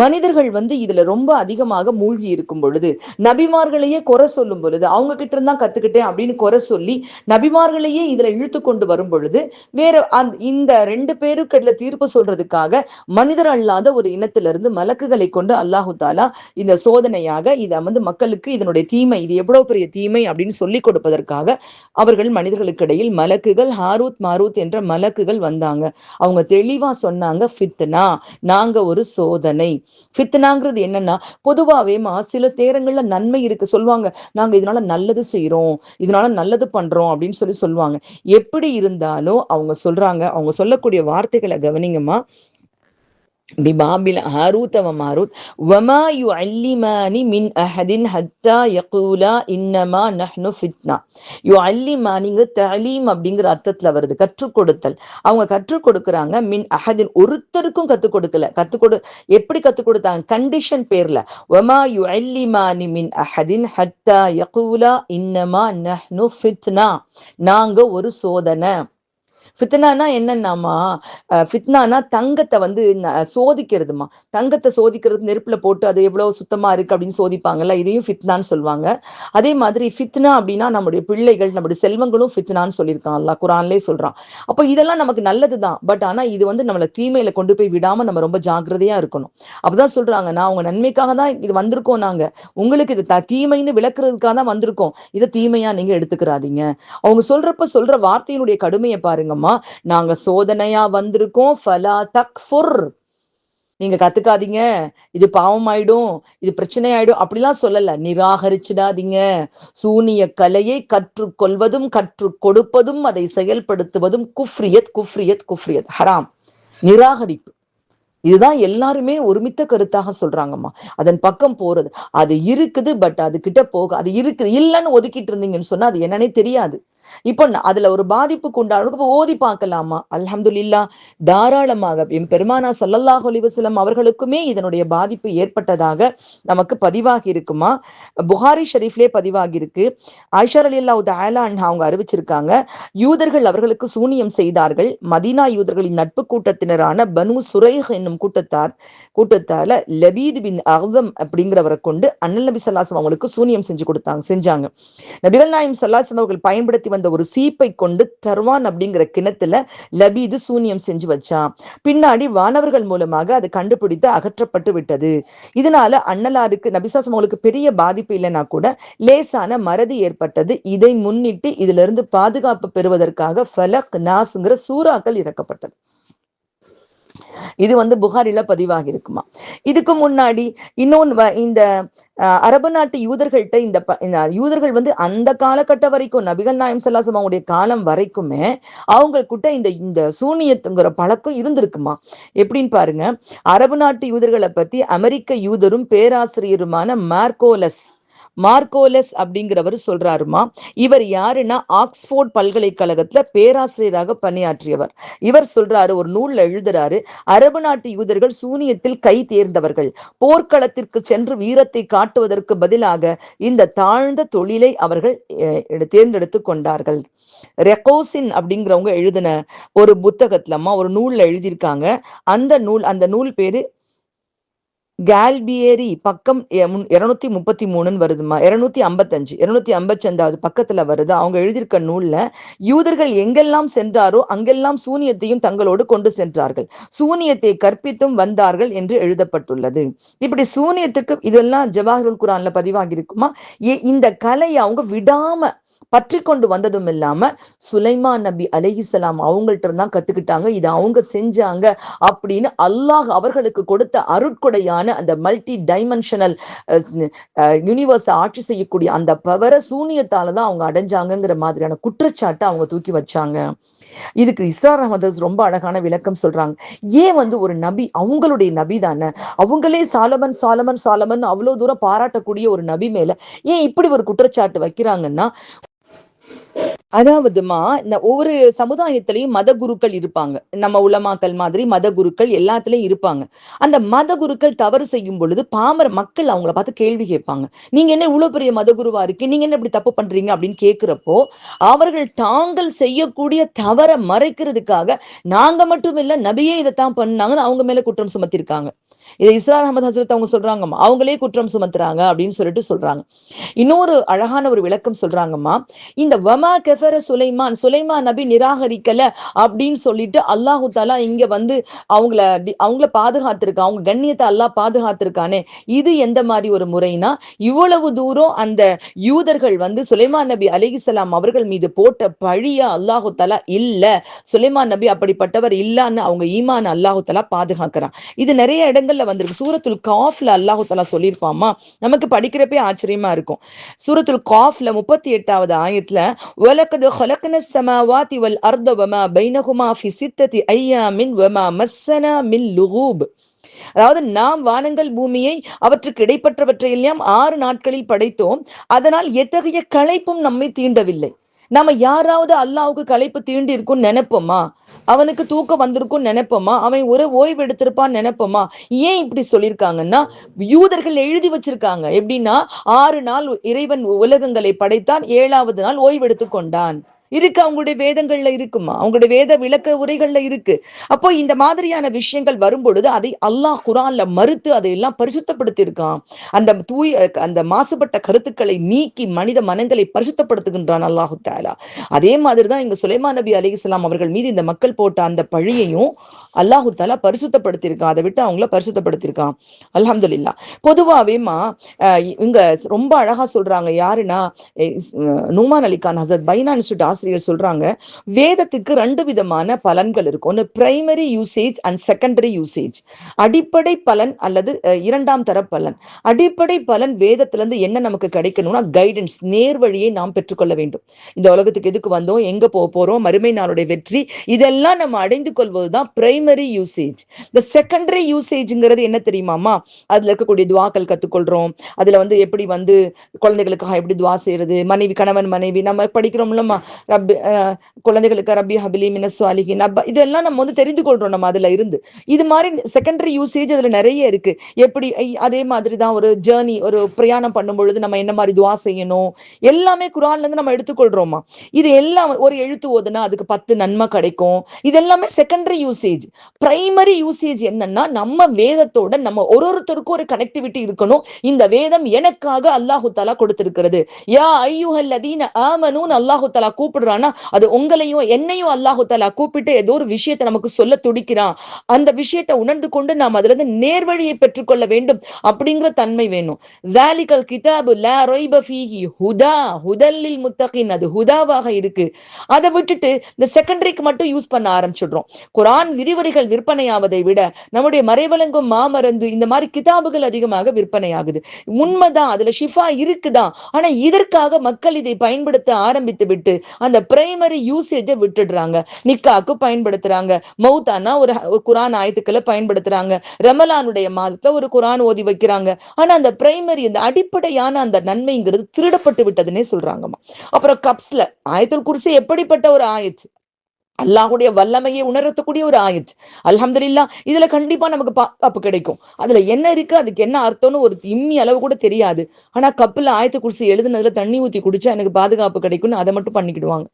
மனிதர்கள் வந்து இதுல ரொம்ப அதிகமாக மூழ்கி இருக்கும் பொழுது, நபிமார்களையே குறை சொல்லும் பொழுது, அவங்க கிட்ட இருந்தா கத்துக்கிட்டேன் அப்படின்னு குறை சொல்லி நபிமார்களையே இதுல இழுத்து கொண்டு வரும் பொழுது, வேற இந்த ரெண்டு பேருக்கு தீர்ப்பு சொல்றதுக்காக மனிதர் அல்லாத ஒரு இனத்திலிருந்து மலக்குகளை கொண்டு அல்லாஹு தாலா இந்த சோதனையாக இதை வந்து மக்களுக்கு இதனுடைய தீமை, இது எவ்வளவு பெரிய தீமை அப்படின்னு சொல்லி கொடுப்பதற்காக அவர்கள் மனிதர்களுக்கு இடையில் மலக்குகள் ஹாரூத் மாரூத் என்ற மலக்குகள் வந்தாங்க. அவங்க தெளிவா சொன்னாங்க, ஃபித்னா, நாங்க ஒரு சோதனை. ஃபித்னாங்கிறது என்னன்னா, பொதுவாவேமா சில நேரங்கள்ல நன்மை இருக்கு சொல்லுவாங்க, நாங்க இதனால நல்லது செய்யறோம், இதனால நல்லது பண்றோம் அப்படின்னு சொல்லுவாங்க. எப்படி இருந்தாலும் அவங்க சொல்றாங்க, அவங்க சொல்லக்கூடிய வார்த்தைகளை கவனிங்கம்மா. ببابل هاروت وماروت وما يعلمان من أحد حتى يقولا إنما نحن فتنة. யுஅல்லிமானிங்கிற தலீம் அப்படிங்கிற அர்த்தத்துல வருது, கற்றுக் கொடுத்தல். அவங்க கற்றுக் கொடுக்குறாங்க. மின் அஹதின், ஒருத்தருக்கும் கற்றுக் கொடுக்கல. எப்படி கற்றுக் கொடுத்தாங்க? கண்டிஷன் பேர்ல. வமா யுஅல்லிமானி மின் அஹதின் ஹத்தா யகூலா இன்னமா நஹ்னு ஃபித்னா, நாங்க ஒரு சோதனை. ஃபித்னானா என்னன்னாமா, ஃபித்னானா தங்கத்தை வந்து சோதிக்கிறதுமா. தங்கத்தை சோதிக்கிறது, நெருப்புல போட்டு அது எவ்வளவு சுத்தமா இருக்கு அப்படின்னு சோதிப்பாங்கல்ல, இதையும் ஃபித்னான்னு சொல்லுவாங்க. அதே மாதிரி ஃபித்னா அப்படின்னா நம்முடைய பிள்ளைகள், நம்முடைய செல்வங்களும் ஃபித்னான்னு சொல்லியிருக்கான் அல்லாஹ் குர்ஆன்லயே சொல்றான். அப்போ இதெல்லாம் நமக்கு நல்லதுதான், பட் ஆனா இது வந்து நம்மளை தீமையில கொண்டு போய் விடாம நம்ம ரொம்ப ஜாக்கிரதையா இருக்கணும். அப்பதான் சொல்றாங்க, நான் உங்க நன்மைக்காக தான் இது வந்திருக்கோம், நாங்க உங்களுக்கு இது தீமைன்னு விளக்குறதுக்காக தான் வந்திருக்கோம், இதை தீமையா நீங்க எடுத்துக்கிறாதீங்க. அவங்க சொல்ற வார்த்தையினுடைய கடுமையை பாருங்கம்மா. நாங்க சோதனையா வந்திருக்கோம், ஃபலா தக்ஃபுர், நீங்க கத்துக்காதீங்க, இது பாவம் ஆயிடும், இது பிரச்சனை ஆயிடும் அப்படிலாம் சொல்லல. நிராகரிச்சிடாதீங்க. சூனிய கலையை கற்றுக்கொள்வதும் கற்றுக் கொடுப்பதும் அதை செயல்படுத்துவதும் குஃப்ரியத் குஃப்ரியத் குஃப்ரியத், ஹராம், நிராகரிப்பு. இதுதான் எல்லாருமே ஒருமித்த கருத்தாக சொல்றாங்கம்மா. அதன் பக்கம் போறது, அது இருக்குது, பட் அது கிட்ட போக, அது இருக்குது இல்லைன்னு ஒதுக்கிட்டு இருந்தீங்கன்னு சொன்னா அது என்னன்னே தெரியாது. இப்போ அதுல ஒரு பாதிப்புக்கு உண்டான ஓதி பார்க்கலாமா? அல்ஹம்துலில்லாஹ், தாராளமாக. பெருமானா ஸல்லல்லாஹு அலைஹி வஸல்லம் அவர்களுக்குமே இதனுடைய பாதிப்பு ஏற்பட்டதாக நமக்கு பதிவாகி இருக்குமா. புகாரி ஷரீஃப்லேயே பதிவாகி இருக்கு. ஆயிஷா ரலியல்லாஹு தஆலா அன்ஹா அவங்க அறிவிச்சிருக்காங்க, யூதர்கள் அவர்களுக்கு சூனியம் செய்தார்கள். மதீனா யூதர்களின் நட்பு கூட்டத்தினரான பனு சுரைஹ் என்னும் கூட்டத்தால லபீத் பின் அஹ்ஸம் அப்படிங்கிறவரை கொண்டு அண்ணல் நபி ஸல்லல்லாஹு அலைஹி வஸல்லம் அவங்களுக்கு சூனியம் செஞ்சாங்க. நபிகள் நாயகம் ஸல்லல்லாஹு அலைஹி வஸல்லம் அவர்கள் பயன்படுத்தி வந்த ஒரு சீப்பை கொண்டு தர்வான் அப்படிங்கிற கிணத்துல லபீது சூனியம் செஞ்சு வச்சான். பின்னாடி வானவர்கள் மூலமாக அது கண்டுபிடித்து அகற்றப்பட்டு விட்டது. இதனால அண்ணலாருக்கு நபிசாசம் அவங்களுக்கு பெரிய பாதிப்பு இல்லைன்னா கூட லேசான மறதி ஏற்பட்டது. இதை முன்னிட்டு இதுல இருந்து பாதுகாப்பு பெறுவதற்காக ஃபலக் நாஸ்ங்கிற சூறாக்கள் இறக்கப்பட்டது. இது வந்து புகாரில பதிவாகி இருக்குமா. இதுக்கு முன்னாடி இன்னொன்னு, இந்த அரபு நாட்டு யூதர்கள்ட்ட இந்த யூதர்கள் வந்து அந்த காலகட்டம் வரைக்கும், நபிகள் நாயகம் ஸல்லல்லாஹு அலைஹி வஸல்லம் அவங்களுடைய காலம் வரைக்குமே அவங்க கிட்ட இந்த சூனியத்துங்கிற பழக்கம் இருந்திருக்குமா. எப்படின்னு பாருங்க, அரபு நாட்டு யூதர்களை பத்தி அமெரிக்க யூதரும் பேராசிரியருமான மார்கோலஸ் மார்கோலஸ் அப்படிங்கிறவர் சொல்றாருமா, இவர் யாருன்னா ஆக்ஸ்போர்ட் பல்கலைக்கழகத்துல பேராசிரியராக பணியாற்றியவர். இவர் சொல்றாரு, ஒரு நூல்ல எழுதுறாரு, அரபு நாட்டு யூதர்கள் சூனியத்தில் கை தேர்ந்தவர்கள். போர்க்களத்திற்கு சென்று வீரத்தை காட்டுவதற்கு பதிலாக இந்த தாழ்ந்த தொழிலை அவர்கள் தேர்ந்தெடுத்து கொண்டார்கள். ரெகோசின் அப்படிங்கிறவங்க எழுதின ஒரு புத்தகத்துலமா, ஒரு நூல்ல எழுதியிருக்காங்க. அந்த நூல் பேரு கால்பியரி, பக்கம் 233 வருதுமா, 255 பக்கத்துல வருது. அவங்க எழுதியிருக்க நூல்ல, யூதர்கள் எங்கெல்லாம் சென்றாரோ அங்கெல்லாம் சூனியத்தையும் தங்களோடு கொண்டு சென்றார்கள், சூனியத்தை கற்பித்தும் வந்தார்கள் என்று எழுதப்பட்டுள்ளது. இப்படி சூனியத்துக்கு இதெல்லாம் ஜவாஹிருல் குரான்ல பதிவாகி இருக்குமா. இந்த கலையை அவங்க விடாம பற்றி கொண்டு வந்ததும் இல்லாம சுலைமான் நபி அலைஹிஸ்ஸலாம் அவங்கள்ட்ட தான் கத்துக்கிட்டாங்க. இதை அவங்க செஞ்சாங்க அப்படின்னு அல்லாஹ் அவர்களுக்கு கொடுத்த அருட்கொடையான அந்த மல்டி டைமென்ஷனல் யூனிவர்ஸ் ஆட்சி செய்யக்கூடிய அந்த பவரை சூனியத்தால தான் அவங்க அடைஞ்சாங்கிற மாதிரியான குற்றச்சாட்டை அவங்க தூக்கி வச்சாங்க. இதுக்கு இஸ்ரார் அஹமது ரொம்ப அழகான விளக்கம் சொல்றாங்க. ஏன் ஒரு நபி, அவங்களுடைய நபி தானே, அவங்களே சாலமன் அவ்வளவு தூரம் பாராட்டக்கூடிய ஒரு நபி மேல ஏன் இப்படி ஒரு குற்றச்சாட்டு வைக்கிறாங்கன்னா, அதாவதுமா, இந்த ஒவ்வொரு சமுதாயத்திலையும் மத குருக்கள் இருப்பாங்க. நம்ம உலமாக்கள் மாதிரி மத குருக்கள் எல்லாத்துலயும் இருப்பாங்க. அந்த மத குருக்கள் தவறு செய்யும் பொழுது பாமர மக்கள் அவங்கள பார்த்து கேள்வி கேட்பாங்க. நீங்க என்ன இவ்வளவு பெரிய மத குருவா இருக்கு, நீங்க என்ன இப்படி தப்பு பண்றீங்க அப்படின்னு கேட்கிறப்போ, அவர்கள் தாங்கள் செய்யக்கூடிய தவறை மறைக்கிறதுக்காக நாங்க மட்டும் இல்ல நபியே இதைத்தான் பண்ணாங்கன்னு அவங்க மேல குற்றம் சுமத்திருக்காங்க. இதை இஸ்ரார் அஹமது ஹசரத் அவங்க சொல்றாங்கம்மா, அவங்களே குற்றம் சுமத்துறாங்க அப்படின்னு சொல்லிட்டு சொல்றாங்க. இன்னொரு அழகான ஒரு விளக்கம் சொல்றாங்கம்மா, இந்த வமா கெஃபர சுலைமான் நபி நிராகரிக்கல அப்படின்னு சொல்லிட்டு அல்லாஹு தாலா இங்க அவங்கள பாதுகாத்திருக்கான், அவங்க கண்ணியத்தை அல்லாஹ் பாதுகாத்திருக்கானே, இது எந்த மாதிரி ஒரு முறைனா, இவ்வளவு தூரம் அந்த யூதர்கள் சுலைமான் நபி அலைஹிஸ்ஸலாம் அவர்கள் மீது போட்ட பழிய அல்லாஹு தாலா இல்ல, சுலைமான் நபி அப்படிப்பட்டவர் இல்லன்னு அவங்க ஈமான் அல்லாஹு தாலா பாதுகாக்கிறான். இது நிறைய இடங்கள்ல வந்திருக்கு. சூரத்துல் காஃப்ல அல்லாஹு தஆலா சொல்லியிருப்பாமா, நமக்கு படிக்கிறப்பே ஆச்சரியமா இருக்கும். சூரத்துல் காஃப்ல 38வது ஆயத்துல, வலகத் ஹலக்னஸ் ஸமாவாதி வல் அர்த வமா பைனஹுமா ஃபி சித்ததி அய்யாமின் வமா மஸ்ஸனா மின் லுகூப். அதாவது, நாம் வானங்கள் பூமியை அவற்றுக்கு இடைப்பட்டவற்றை எல்லாம் 6 நாட்களில் படைத்தோம், அதனால் எத்தகைய களைப்பும் நம்மை தீண்டவில்லை. நம்ம யாராவது அல்லாஹ்வுக்கு களைப்பு தீண்டி இருக்கும்னு நினைப்போமா? அவனுக்கு தூக்கம் வந்திருக்கும் நினைப்போமா? அவன் ஒரு ஓய்வு எடுத்திருப்பான்னு நினைப்போமா? ஏன் இப்படி சொல்லியிருக்காங்கன்னா, யூதர்கள் எழுதி வச்சிருக்காங்க. எப்படின்னா, 6 நாள் இறைவன் உலகங்களை படைத்தான், 7வது நாள் ஓய்வு எடுத்து கொண்டான். இருக்கு, அவங்களுடைய வேதங்கள்ல இருக்குமா, அவங்களுடைய வேத விளக்க உரைகள்ல இருக்கு. அப்போ இந்த மாதிரியான விஷயங்கள் வரும்பொழுது அதை அல்லாஹ் குரான்ல மறுத்து அதையெல்லாம் பரிசுத்தப்படுத்தி இருக்கான். அந்த மாசுபட்ட கருத்துக்களை நீக்கி மனித மனங்களை பரிசுத்தப்படுத்துகின்றான் அல்லாஹு தஆலா. அதே மாதிரிதான் இங்க சுலைமான் நபி அலைஹிஸ்ஸலாம் அவர்கள் மீது இந்த மக்கள் போட்ட அந்த பழியையும் அல்லாஹு தஆலா பரிசுத்தப்படுத்தியிருக்கான். அதை விட்டு அவங்கள பரிசுத்தப்படுத்தியிருக்கான். அல்ஹம்துலில்லாஹ். பொதுவாவேமா இங்க ரொம்ப அழகா சொல்றாங்க. யாருன்னா, நூமான் அலி கான் ஹசரத் பைனா இன்ஸ்டியூட் ஆசிரியர் சொல்றாங்க, வேதத்துக்கு 2 விதமான பலன்கள் இருக்கும். ஒன்று primary usage and secondary usage. அடிப்படை பலன் அல்லது 2ஆம் தர பலன். அடிப்படை பலன் வேதத்திலிருந்து என்ன நமக்கு கிடைக்கணும்னா, கைடன்ஸ், நேர்வழியை நாம் பெற்றுக்கொள்ள வேண்டும். இந்த உலகத்துக்கு எதுக்கு வந்தோம், எங்க போறோம், மறுமை நாளுடைய வெற்றி, இதெல்லாம் நம்ம அடைந்து கொள்வதுதான் பிரைமரி யூசேஜ். இந்த செகண்டரி யூசேஜ்ங்கிறது என்ன தெரியுமாமா? அதுல இருக்கக்கூடிய துவாக்கள் கத்துக்கொள்றோம். அதுல எப்படி குழந்தைகளுக்காக எப்படி துவா செய்யறது, கணவன் மனைவி நம்ம படிக்கிறோம்லமா, ரப்பி குழந்தைகளுக்கு ரப்பி ஹபிலி மினஸ் சாலிஹின், இதெல்லாம் நம்ம தெரிந்து கொள்றோம் நம்ம அதுல இருந்து. இது மாதிரி செகண்டரி யூசேஜ் அதுல நிறைய இருக்கு. எப்படி அதே மாதிரிதான் ஒரு ஜேர்னி, ஒரு பிரயாணம் பண்ணும் பொழுது நம்ம என்ன மாதிரி துவா செய்யணும், எல்லாமே குர்ஆன்ல இருந்து நம்ம எடுத்துக்கொள்றோமா. இது எல்லாம் ஒரு எழுத்து ஓதுனா அதுக்கு 10 நன்மை கிடைக்கும். இதெல்லாமே செகண்டரி யூசேஜ். பிரைமரி யூசேஜ் என்னன்னா, நம்ம வேதத்தோட நம்ம ஒருத்தருக்கும் ஒரு கனெக்டிவிட்டி இருக்கணும். இந்த வேதம் எனக்காக அல்லாஹு தஆலா கொடுத்திருக்கிறது. யா அய்யுஹல்லதீன ஆமனூன்னு அல்லாஹு தஆலா கூப்பிடுறானா, அது உங்களையும் என்னையும் அல்லாஹு தஆலா கூப்பிட்டு ஏதோ ஒரு விஷயத்தை நமக்கு சொல்ல துடிக்கிறான். அந்த விஷயத்தை உணர்ந்து கொண்டு நாம் அதுல இருந்து நேர்வழியை பெற்றுக்கொள்ள வேண்டும் அப்படிங்கிற தன்மை வேணும். ذَلِكَ الْكِتَابُ لَا رَيْبَ فِيهِ هُدًى لِلْمُتَّقِينَ. அது ஹுதாவாக இருக்கு. அதை விட்டுட்டு இந்த செகண்டரிக்கு மட்டும் யூஸ் பண்ண ஆரம்பிச்சிடுறோம். குர்ஆன் விரிவ இறைவரிகள் விற்பனையாவதை விட நம்முடைய மறைவழங்கும் மாமருந்து இந்த மாதிரி கிதாபுகள் அதிகமாக விற்பனையாகுது. உண்மைதான், அதுல ஷிஃபா இருக்குதான். ஆனா இதற்காக மக்கள் இதை பயன்படுத்த ஆரம்பித்து விட்டு அந்த பிரைமரி யூசேஜை விட்டுடுறாங்க. நிக்காக்கு பயன்படுத்துறாங்க, மௌத்தானா ஒரு குரான் ஆயத்துக்களை பயன்படுத்துறாங்க, ரமலானுடைய மாதத்துல ஒரு குரான் ஓதி வைக்கிறாங்க. ஆனா அந்த பிரைமரி, அந்த அடிப்படையான அந்த நன்மைங்கிறது திருடப்பட்டு விட்டதுன்னே சொல்றாங்கம்மா. அப்புறம் கப்ஸ்ல ஆயத்துல் குர்சி எப்படிப்பட்ட ஒரு ஆயத்து, அல்லாஹுடைய வல்லமையை உணரத்தக்கூடிய ஒரு ஆயத். அல்ஹம்துலில்லாஹ், இதுல கண்டிப்பா நமக்கு பாதுகாப்பு கிடைக்கும். அதுல என்ன இருக்கு, அதுக்கு என்ன அர்த்தம்னு ஒரு இம்மி அளவு கூட தெரியாது. ஆனா கப்புல ஆயத்து குர்சி எழுதுனதுல தண்ணி ஊத்தி குடிச்சா எனக்கு பாதுகாப்பு கிடைக்கும்னு அதை மட்டும் பண்ணிக்கிடுவாங்க.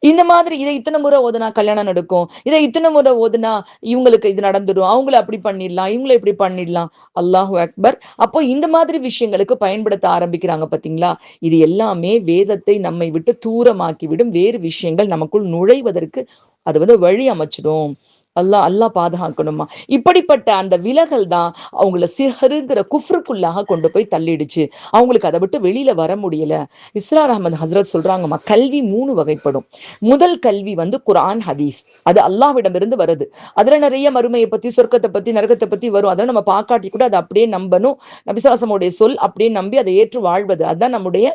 இந்த மாதிரி இதை இத்தனை முறை ஓதுனா கல்யாணம் நடக்கும், இதை இத்தனை முறை ஓதுனா இவங்களுக்கு இது நடந்துடும், அவங்கள அப்படி பண்ணிடலாம், இவங்களை இப்படி பண்ணிடலாம். அல்லாஹு அக்பர். அப்போ இந்த மாதிரி விஷயங்களுக்கு பயன்படுத்த ஆரம்பிக்கிறாங்க பாத்தீங்களா? இது எல்லாமே வேதத்தை நம்மை விட்டு தூரமாக்கி விடும். வேறு விஷயங்கள் நமக்குள் நுழைவதற்கு அது வழி அமைச்சிடும். அல்லாஹ் பாதுகாக்கணுமா. இப்படிப்பட்ட அந்த விலகல் தான் அவங்கள சிஹருங்கிற குஃப்ருக்குள்ளாக கொண்டு போய் தள்ளிடுச்சு. அவங்களுக்கு அதை விட்டு வெளியில வர முடியல. இஸ்ரார் அஹமது ஹசரத் சொல்றாங்கம்மா, கல்வி 3 வகைப்படும். முதல் கல்வி குர்ஆன் ஹதீஸ், அது அல்லாஹ்விடமிருந்து வருது. அதுல நிறைய மறுமையை பத்தி, சொர்க்கத்தை பத்தி, நரகத்தை பத்தி வரும். அதெல்லாம் நம்ம பாக்காட்டி கூட அதை அப்படியே நம்பணும். நபிசாசமுடைய சொல் அப்படியே நம்பி அதை ஏற்று வாழ்வது, அதுதான் நம்முடைய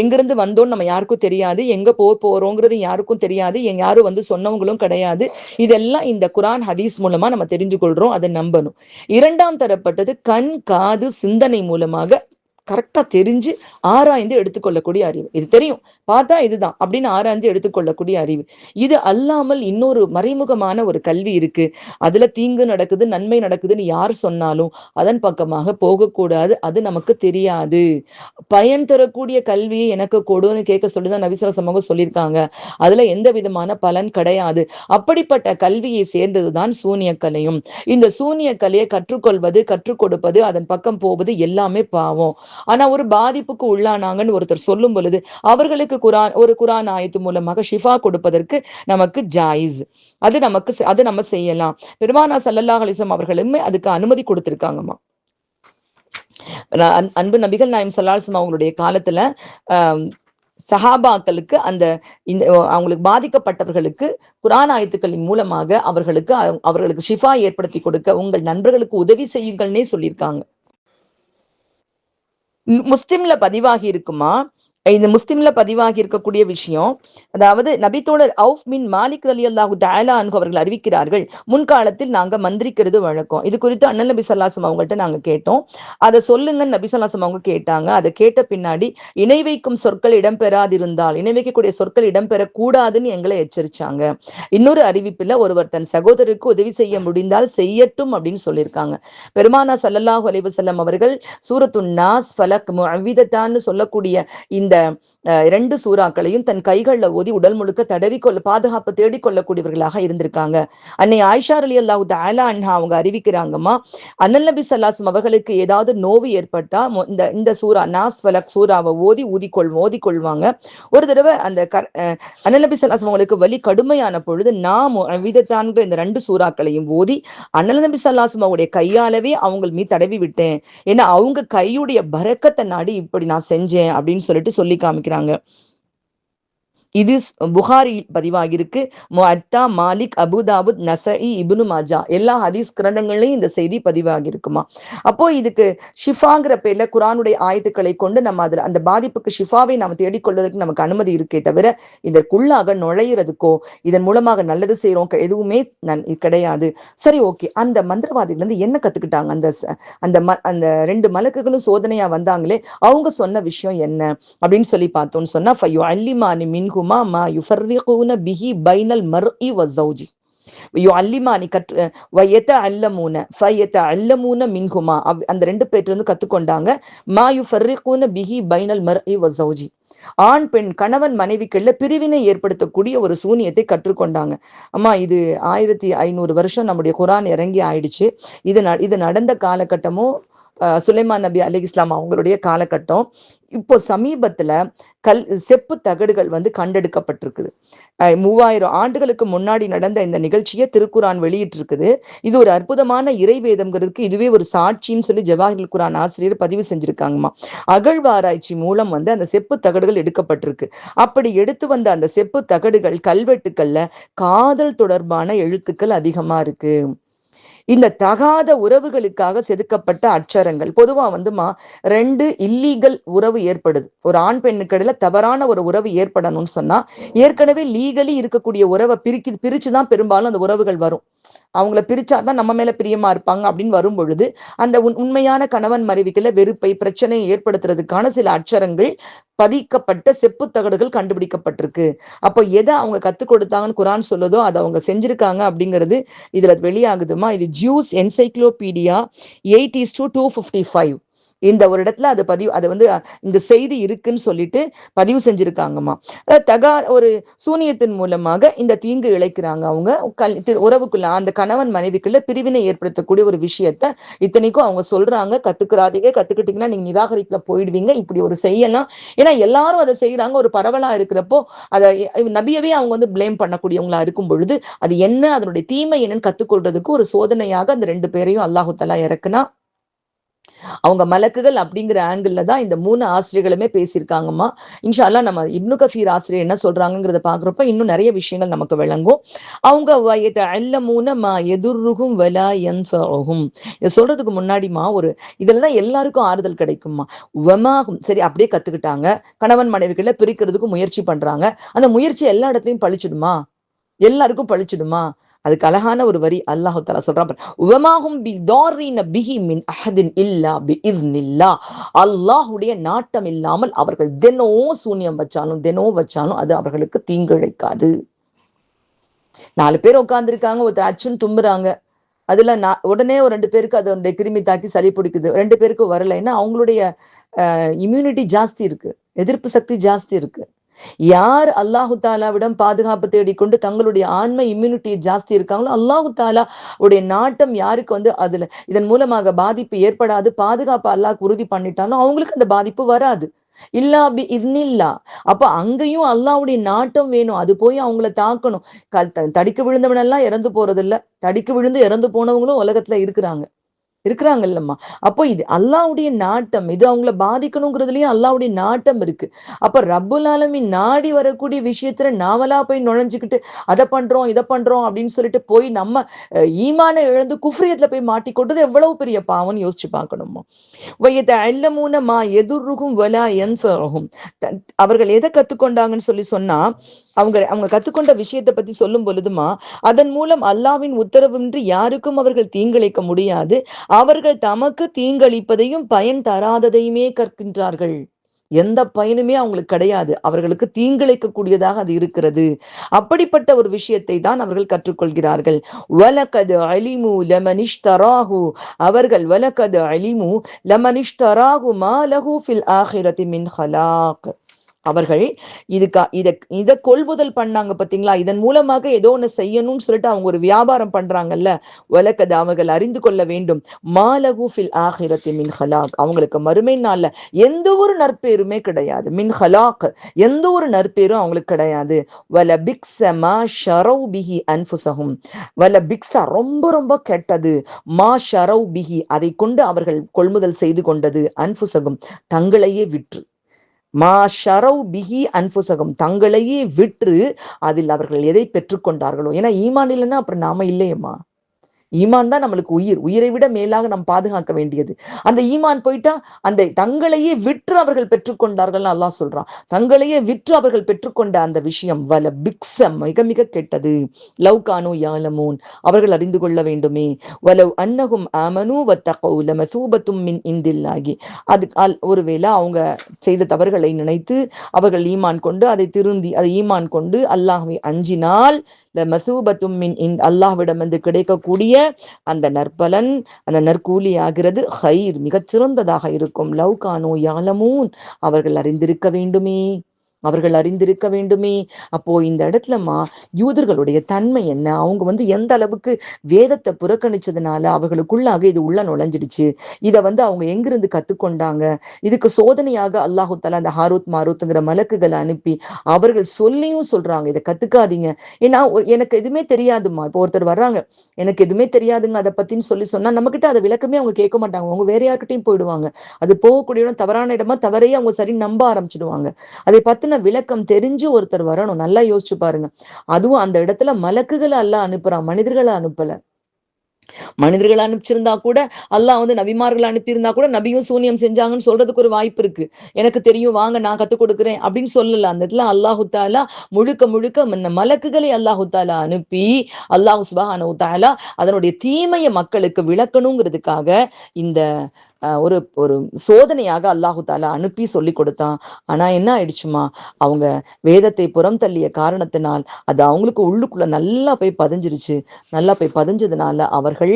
எங்கிருந்து வந்தோன்னு நம்ம யாருக்கும் தெரியாது, எங்க போறோங்கிறது யாருக்கும் தெரியாது, யாரும் சொன்னவங்களும் கிடையாது. இதெல்லாம் இந்த குர்ஆன் ஹதீஸ் மூலமா நம்ம தெரிஞ்சு கொள்றோம், அதை நம்பணும். இரண்டாம் தரப்பட்டது கண் காது சிந்தனை மூலமாக கரெக்டா தெரிஞ்சு ஆராய்ந்து எடுத்துக்கொள்ளக்கூடிய அறிவு. இது தெரியும், பார்த்தா இதுதான் அப்படின்னு ஆராய்ந்து எடுத்துக்கொள்ளக்கூடிய அறிவு. இது அல்லாமல் இன்னொரு மறைமுகமான ஒரு கல்வி இருக்கு. அதுல தீங்கு நடக்குது, நன்மை நடக்குதுன்னு யார் சொன்னாலும் அதன் பக்கமாக போகக்கூடாது, அது நமக்கு தெரியாது. பயன் தரக்கூடிய கல்வியை எனக்கு கொடுன்னு கேட்க சொல்லிதான் நபிசரசமாக சொல்லியிருக்காங்க. அதுல எந்த விதமான பலன் கிடையாது. அப்படிப்பட்ட கல்வியை சேர்ந்ததுதான் சூனிய கலையும். இந்த சூனிய கலையை கற்றுக்கொள்வது, கற்றுக் கொடுப்பது, அதன் பக்கம் போவது எல்லாமே பாவம். ஆனா ஒரு பாதிப்புக்கு உள்ளானாங்கன்னு ஒருத்தர் சொல்லும் பொழுது அவர்களுக்கு ஒரு குரான் ஆயத்து மூலமாக ஷிஃபா கொடுப்பதற்கு நமக்கு ஜாயிஸ், அது நம்ம செய்யலாம். பெருமானா ஸல்லல்லாஹு அலைஹி வஸல்லம் அவர்களுமே அதுக்கு அனுமதி கொடுத்திருக்காங்கம்மா. அன்பு நபிகள் நாயகம் ஸல்லல்லாஹு அலைஹி வஸல்லம் அவங்களுடைய காலத்துல சஹாபாக்களுக்கு அவங்களுக்கு பாதிக்கப்பட்டவர்களுக்கு குர்ஆன் ஆயத்துக்களின் மூலமாக அவர்களுக்கு ஷிஃபா ஏற்படுத்தி கொடுக்க உங்கள் நண்பர்களுக்கு உதவி செய்யுங்கள்னே சொல்லியிருக்காங்க. முஸ்லிம்ல பதிவாகி இருக்குமா, இந்த முஸ்லிம்ல பதிவாகி இருக்கக்கூடிய விஷயம், அதாவது நபித்தோழர் அவுஃப் பின் மாலிக் ரலியல்லாஹு தஆலா அன்ஹு அவர்கள் அறிவிக்கிறார்கள், முன்காலத்தில் நாங்க மந்திரிக்கிறது வழக்கம். இது குறித்து அண்ணல் நபி ஸல்லல்லாஹு அலைஹி வஸல்லம் அவங்கள்ட்ட நாங்க கேட்டோம். அதை சொல்லுங்கன்னு நபி ஸல்லல்லாஹு அலைஹி வஸல்லம் அவங்க கேட்டாங்க. அதை கேட்ட பின்னாடி இணை வைக்கும் சொற்கள் இடம்பெறாதிருந்தால், இணை வைக்கக்கூடிய சொற்கள் இடம்பெறக்கூடாதுன்னு எங்களை எச்சரிச்சாங்க. இன்னொரு அறிவிப்புல ஒருவர் தன் சகோதரருக்கு உதவி செய்ய முடிந்தால் செய்யட்டும் அப்படின்னு சொல்லியிருக்காங்க. பெருமானா ஸல்லல்லாஹு அலைஹி வஸல்லம் அவர்கள் சூரத்துன் நாஸ், ஃபலக், முஅவ்விதத்தான்னு சொல்லக்கூடிய இந்த 2 சூறாக்களையும் தன் கைகள்ல ஓதி உடல் முழுக்க பாதுகாப்பு தேடிக்கொள்ளக்கூடியவர்களாக இருந்திருக்காங்க. அன்னை ஆயிஷா ரலியல்லாஹு தஆலா அன்ஹா அவங்க அறிவிக்கிறாங்கம்மா, அண்ணல் நபி ஸல்லல்லாஹு அலைஹி வஸல்லம் அவர்களுக்கு ஏதாவது நோவு ஏற்பட்டா இந்த சூரா நாஸ், ஃபலக் சூறாவை ஓதிக்கொள்வாங்க. ஒரு தடவை அந்த அண்ணல் நபி ஸல்லல்லாஹு அலைஹி வஸல்லம் அவங்களுக்கு வலி கடுமையான பொழுது நான் முஅவ்விதத்தான்கிற இந்த 2 சூறாக்களையும் ஓதி அண்ணல் நபி ஸல்லல்லாஹு அலைஹி வஸல்லம் அவங்களுடைய கையாலவே அவங்க மீது தடவி விட்டேன். ஏன்னா அவங்க கையுடைய பரக்கத்தை நாடி இப்படி நான் செஞ்சேன் அப்படின்னு சொல்லி காமிக்கிறாங்க. இது புகாரி பதிவாகிருக்கு. முஅத்தா, மாலிக், அபுதாவுத், நஸஈ, இப்னு மாஜா எல்லா ஹதீஸ் கிரந்தங்களையும் இந்த செய்தி பதிவாகி இருக்குமா. அப்போ இதுக்கு ஷிஃபாங்கிற பேர்ல குர்ஆனுடைய ஆயத்துக்களை கொண்டு நம்ம அதுல அந்த பாதிப்புக்கு ஷிஃபாவை நாம் தேடிக்கொள்வதற்கு நமக்கு அனுமதி இருக்கே தவிர இதற்குள்ளாக நுழையிறதுக்கோ இதன் மூலமாக நல்லது செய்யறோம் எதுவுமே கிடையாது. சரி, ஓகே. அந்த மந்திரவாதிகள் இருந்து என்ன கத்துக்கிட்டாங்க? அந்த 2 மலக்குகளும் சோதனையா வந்தாங்களே, அவங்க சொன்ன விஷயம் என்ன அப்படின்னு சொல்லி பார்த்தோம்னு சொன்னா, ஃபயுஅல்லிமானி மின்ஹு மா யுஃபர்ரிகூன பிஹி பைனல் மர்இ வஸௌஜி யுஅல்லிமானி வயதஅல்லமூன மின்ஹுமா. அந்த 2 பேர்ட்ட கத்துக்கொண்டாங்க. மா யுஃபர்ரிகூன பிஹி பைனல் மர்இ வஸௌஜி, ஆண் பெண் கணவன் மனைவிக்குள்ள பிரிவினை ஏற்படுத்தக்கூடிய ஒரு சூனியத்தை கற்றுக்கொண்டாங்க. அம்மா, இது 1500 வருஷம் நம்முடைய குர்ஆன் இறங்கி ஆயிடுச்சு. இது நடந்த காலகட்டமோ சுலைமான் நபி அலைஹிஸ்ஸலாம் அவங்களுடைய காலகட்டம். இப்போ சமீபத்துல செப்பு தகடுகள் வந்து கண்டெடுக்கப்பட்டிருக்குது. 3000 ஆண்டுகளுக்கு முன்னாடி நடந்த இந்த நிகழ்ச்சியை திருக்குரான் வெளியிட்டிருக்குது. இது ஒரு அற்புதமான இறைவேதம்ங்கிறதுக்கு இதுவே ஒரு சாட்சின்னு சொல்லி ஜவாஹிருல் குரான் ஆசிரியர் பதிவு செஞ்சிருக்காங்கம்மா. அகழ்வாராய்ச்சி மூலம் வந்து அந்த செப்பு தகடுகள் எடுக்கப்பட்டிருக்கு. அப்படி எடுத்து வந்த அந்த செப்பு தகடுகள் கல்வெட்டுக்கள்ல காதல் தொடர்பான எழுத்துக்கள் அதிகமா இருக்கு. இந்த தகாத உறவுகளுக்காக செதுக்கப்பட்ட அட்சரங்கள் பொதுவா வந்துமா 2 இல்லீகல் உறவு ஏற்படுது. ஒரு ஆண் பெண்ணுக்கு இடையில தவறான ஒரு உறவு ஏற்படணும்னு சொன்னா ஏற்கனவே லீகலி இருக்கக்கூடிய உறவை பிரிச்சுதான் பெரும்பாலும் அந்த உறவுகள் வரும். அவங்கள பிரிச்சாதான் நம்ம மேல பிரியமா இருப்பாங்க அப்படின்னு வரும் பொழுது அந்த உண்மையான கணவன் மனைவிக்குள்ள வெறுப்பை பிரச்சனையை ஏற்படுத்துறதுக்கான சில அட்சரங்கள் பதிக்கப்பட்ட செப்பு தகடுகள் கண்டுபிடிக்கப்பட்டிருக்கு. அப்போ எதை அவங்க கத்துக் கொடுத்தாங்கன்னு குரான் சொல்லுதோ அதை அவங்க செஞ்சிருக்காங்க அப்படிங்கிறது இதுல வெளியாகுதுமா. இது ஜூஸ் என்சைக்ளோபீடியா 8:255 இந்த ஒரு இடத்துல அது வந்து இந்த செய்தி இருக்குன்னு சொல்லிட்டு பதிவு செஞ்சிருக்காங்கம்மா. ஒரு சூனியத்தின் மூலமாக இந்த தீங்கு இழைக்கிறாங்க. அவங்க உறவுக்குள்ள அந்த கணவன் மனைவிக்குள்ள பிரிவினை ஏற்படுத்தக்கூடிய ஒரு விஷயத்த இத்தனைக்கும் அவங்க சொல்றாங்க. கத்துக்கிட்டீங்கன்னா நீங்க நிராகரிப்புல போயிடுவீங்க, இப்படி ஒரு செய்யலாம். ஏன்னா எல்லாரும் அதை செய்யறாங்க. ஒரு பரவலா இருக்கிறப்போ அதை நபியவே அவங்க வந்து பிளேம் பண்ணக்கூடியவங்களா இருக்கும் பொழுது அது என்ன, அதனுடைய தீமை என்னன்னு கத்துக்கொள்றதுக்கு ஒரு சோதனையாக அந்த 2 பேரையும் அல்லாஹு தஆலா இறக்குனா. அவங்க மலக்குகள் அப்படிங்கிற ஆங்கிள் தான் இந்த 3 ஆசிரியர்களுமே பேசியிருக்காங்கம்மா. இன்ஷா அல்லாஹ் நம்ம இப்னு கஃபீர் ஆசிரியர் என்ன சொல்றாங்கிறத பாக்குறப்ப இன்னும் நிறைய விஷயங்கள் நமக்கு விளங்கும். அவங்க வயதஅல்லமூன மா யதுர்ருஹும் வலா யன்ஃபஉஹும் இதை சொல்றதுக்கு முன்னாடிமா இதெல்லாம் எல்லாருக்கும் ஆறுதல் கிடைக்குமா. வமாகும் சரி அப்படியே கத்துக்கிட்டாங்க. கணவன் மனைவிகளை பிரிக்கிறதுக்கு முயற்சி பண்றாங்க. அந்த முயற்சி எல்லா இடத்துலயும் பழிச்சிடுமா? எல்லாருக்கும் பழிச்சிடுமா? அதுக்கு அழகான ஒரு வரி அல்லாஹ் தஆலா சொல்றான். வமாஹும் பிதாரின பிஹி மின் அஹதின் இல்லா பிஇذ்னில்லாஹ். அல்லாஹ்வுடைய நாட்டம் இல்லாமல் அவர்கள் தினம் சூனியம் வச்சாலும் அது அவர்களுக்கு தீங்கிழைக்காது. 4 பேர் உட்கார்ந்துருக்காங்க, ஒருத்தர் அச்சுன்னு தும்புறாங்க. அதுல உடனே ஒரு 2 பேருக்கு அதனுடைய கிருமி தாக்கி சளி பிடிக்குது, 2 பேருக்கு வரலைன்னா அவங்களுடைய இம்யூனிட்டி ஜாஸ்தி இருக்கு, எதிர்ப்பு சக்தி ஜாஸ்தி இருக்கு. யார் அல்லாஹு தாலாவிடம் பாதுகாப்பு தேடிக்கொண்டு தங்களுடைய ஆன்ம இம்யூனிட்டி ஜாஸ்தி இருக்காங்களோ அல்லாஹு தாலா உடைய நாட்டம் யாருக்கு வந்து அதுல இதன் மூலமாக பாதிப்பு ஏற்படாது, பாதுகாப்பு அல்லாஹ் உறுதி பண்ணிட்டாலும் அவங்களுக்கு அந்த பாதிப்பு வராது. இல்லா பி இஸ்னில்லா. அப்ப அங்கேயும் அல்லாஹ்வுடைய நாட்டம் வேணும். அது போய் அவங்கள தாக்கணும். தடிக்கு விழுந்தவனெல்லாம் இறந்து போறது இல்ல, தடிக்கு விழுந்து இறந்து போனவங்களும் உலகத்துல இருக்கிறாங்கல்லம்மா. அப்போ இது அல்லாஹ்வுடைய நாட்டம், இது அவங்கள பாதிக்கணுங்கிறதுலயும் அல்லாஹ்வுடைய நாட்டம் இருக்கு. அப்ப ரப்புல் ஆலமீன் நாடி வரக்கூடிய விஷயத்துல நாமளா போய் நுழைஞ்சுக்கிட்டு அதை பண்றோம் இதை பண்றோம் அப்படின்னு சொல்லிட்டு போய் நம்ம ஈமான இழந்து குஃப்ரியத்துல போய் மாட்டிக்கொண்டது எவ்வளவு பெரிய பாவம்னு யோசிச்சு பார்க்கணுமோ. வயதஅல்லமூன மா யதுர்ருஹும் வலா யன்ஃபஉஹும். அவர்கள் எதை கத்துக்கொண்டாங்கன்னு சொன்னா அவங்க கத்துக்கொண்ட விஷயத்தை பத்தி சொல்லும் பொழுதுமா, அதன் மூலம் அல்லாஹ்வின் உத்தரவின்றி யாருக்கும் அவர்கள் தீங்கிழைக்க முடியாது. அவர்கள் தமக்கு தீங்களிப்பதையும் பயன் தராததையுமே கற்கின்றார்கள். எந்த பயனுமே அவங்களுக்கு கிடையாது, அவர்களுக்கு தீங்கிழைக்க கூடியதாக அது இருக்கிறது. அப்படிப்பட்ட ஒரு விஷயத்தை தான் அவர்கள் கற்றுக்கொள்கிறார்கள். வலகத் அலிமு லமனிஷ்தராஹு. அவர்கள் வலகத் அலிமு லமனிஷ்தராஹு மா லஹு ஃபில் ஆகிரத்தி மின் ஹலாக். அவர்கள் இத கொள்முதல் பண்ணாங்க பாத்தீங்களா, இதன் மூலமாக ஏதோ ஒண்ணு செய்யணும்னு சொல்லிட்டு அவங்க ஒரு வியாபாரம் பண்றாங்கல்ல. வலக்கது அவர்கள் அறிந்து கொள்ள வேண்டும் மாலகு ஃபில் ஆகிரத்தி மின் ஹலாக். அவங்களுக்கு மறுமை நாள்ல எந்த ஒரு நற்பேருமே கிடையாது. மின் ஹலாக் எந்த ஒரு நற்பேரும் அவங்களுக்கு கிடையாது. வல பிக்ஸ மா ஷரவ் பிஹி அன்ஃபுஸஹும். வல பிக்ஸா ரொம்ப ரொம்ப கெட்டது. மா ஷரவ் பிஹி அதை கொண்டு அவர்கள் கொள்முதல் செய்து கொண்டது. அன்ஃபுஸஹும் தங்களையே விற்று. மா ஷரவ் பிஹி அன்ஃபுஸஹும் தங்களையே விற்று அதில் அவர்கள் எதை பெற்றுக்கொண்டார்களோ. ஏன்னா ஈமான் இல்லைன்னா அப்புறம் நாம இல்லையம்மா. ஈமான் தான் நம்மளுக்கு உயிரை விட மேலாக நாம் பாதுகாக்க வேண்டியது. அந்த ஈமான் போயிட்டா அந்த தங்களையே விற்று அவர்கள் பெற்றுக்கொண்டார்கள் அல்லாஹ் சொல்றான். தங்களையே விற்று அவர்கள் பெற்றுக்கொண்ட அந்த விஷயம் வல பிக்ஸம் மிக மிக கெட்டது. லவ் கானு யாலமூன் அவர்கள் அறிந்து கொள்ள வேண்டுமே. வலவ் அன்னஹும் ஆமனு வத்தகூ லமஸூபத்தும் மின் இந்தில்லாஹி. அது ஒருவேளை அவங்க செய்த தவறுகளை நினைத்து அவர்கள் ஈமான் கொண்டு அதை திருந்தி அதை ஈமான் கொண்டு அல்லாஹ்வை அஞ்சினால் லமஸூபத்தும் மின் அல்லாஹ்விடம் வந்து கிடைக்கக்கூடிய அந்த நற்பலன், அந்த நற்கூலி ஆகிறது ஹைர் மிகச்சிறந்ததாக இருக்கும். லவ் கானு யாலமூன் அவர்கள் அறிந்திருக்க வேண்டுமே. அவர்கள் அறிந்திருக்க வேண்டுமே. அப்போ இந்த இடத்துலமா யூதர்களுடைய தன்மை என்ன, அவங்க வந்து எந்த அளவுக்கு வேதத்தை புறக்கணிச்சதுனால அவர்களுக்குள்ளாக இது உள்ள நுழைஞ்சிடுச்சு, இதை வந்து அவங்க எங்கிருந்து கத்துக்கொண்டாங்க, இதுக்கு சோதனையாக அல்லாஹு தாலா அந்த ஹாரூத் மாரூத்ங்கிற மலக்குகளை அனுப்பி அவர்கள் சொல்லியும் சொல்றாங்க இதை கத்துக்காதீங்க. ஏன்னா எனக்கு எதுவுமே தெரியாதுமா. இப்போ ஒருத்தர் வர்றாங்க, எனக்கு எதுவுமே தெரியாதுங்க அதை பத்தின்னு சொன்னா நம்ம கிட்ட அதை விளக்கமே அவங்க கேட்க மாட்டாங்க, அவங்க வேற யார்கிட்டையும் போயிடுவாங்க. அது போகக்கூடிய இடம் தவறான இடமா, தவறையே அவங்க சரி நம்ப ஆரம்பிச்சிடுவாங்க. அதை பத்தின விளக்கம் தெரிஞ்சு ஒருத்தர் வரணும். நல்லா யோசிச்சு பாருங்க. அதுவும் அந்த இடத்துல மலக்குகளை அல்லாஹ் அனுப்புறான், மனிதர்களை அனுப்பல. மனிதர்கள் அனுப்பிச்சிருந்தா கூட, அல்லாஹ் வந்து நபிமார்கள் அனுப்பியிருந்தா கூட நபியும் சூனியம் செஞ்சாங்கன்னு சொல்றதுக்கு ஒரு வாய்ப்பு இருக்கு. எனக்கு தெரியும், வாங்க நான் கத்துக் கொடுக்குறேன் அப்படின்னு சொல்லல. அந்த இடத்துல அல்லாஹு தாலா முழுக்க முழுக்க இந்த மலக்குகளை அல்லாஹு தாலா அனுப்பி, அல்லாஹ் சுப்ஹானஹு தஆலா அதனுடைய தீமையை மக்களுக்கு விளக்கணுங்கிறதுக்காக இந்த ஒரு ஒரு சோதனையாக அல்லாஹு தாலா அனுப்பி சொல்லி கொடுத்தான். ஆனா என்ன ஆயிடுச்சுமா, அவங்க வேதத்தை புறம் தள்ளிய காரணத்தினால் அது அவங்களுக்கு உள்ளுக்குள்ள நல்லா போய் பதிஞ்சிருச்சு. நல்லா போய் பதிஞ்சதுனால அவர்கள்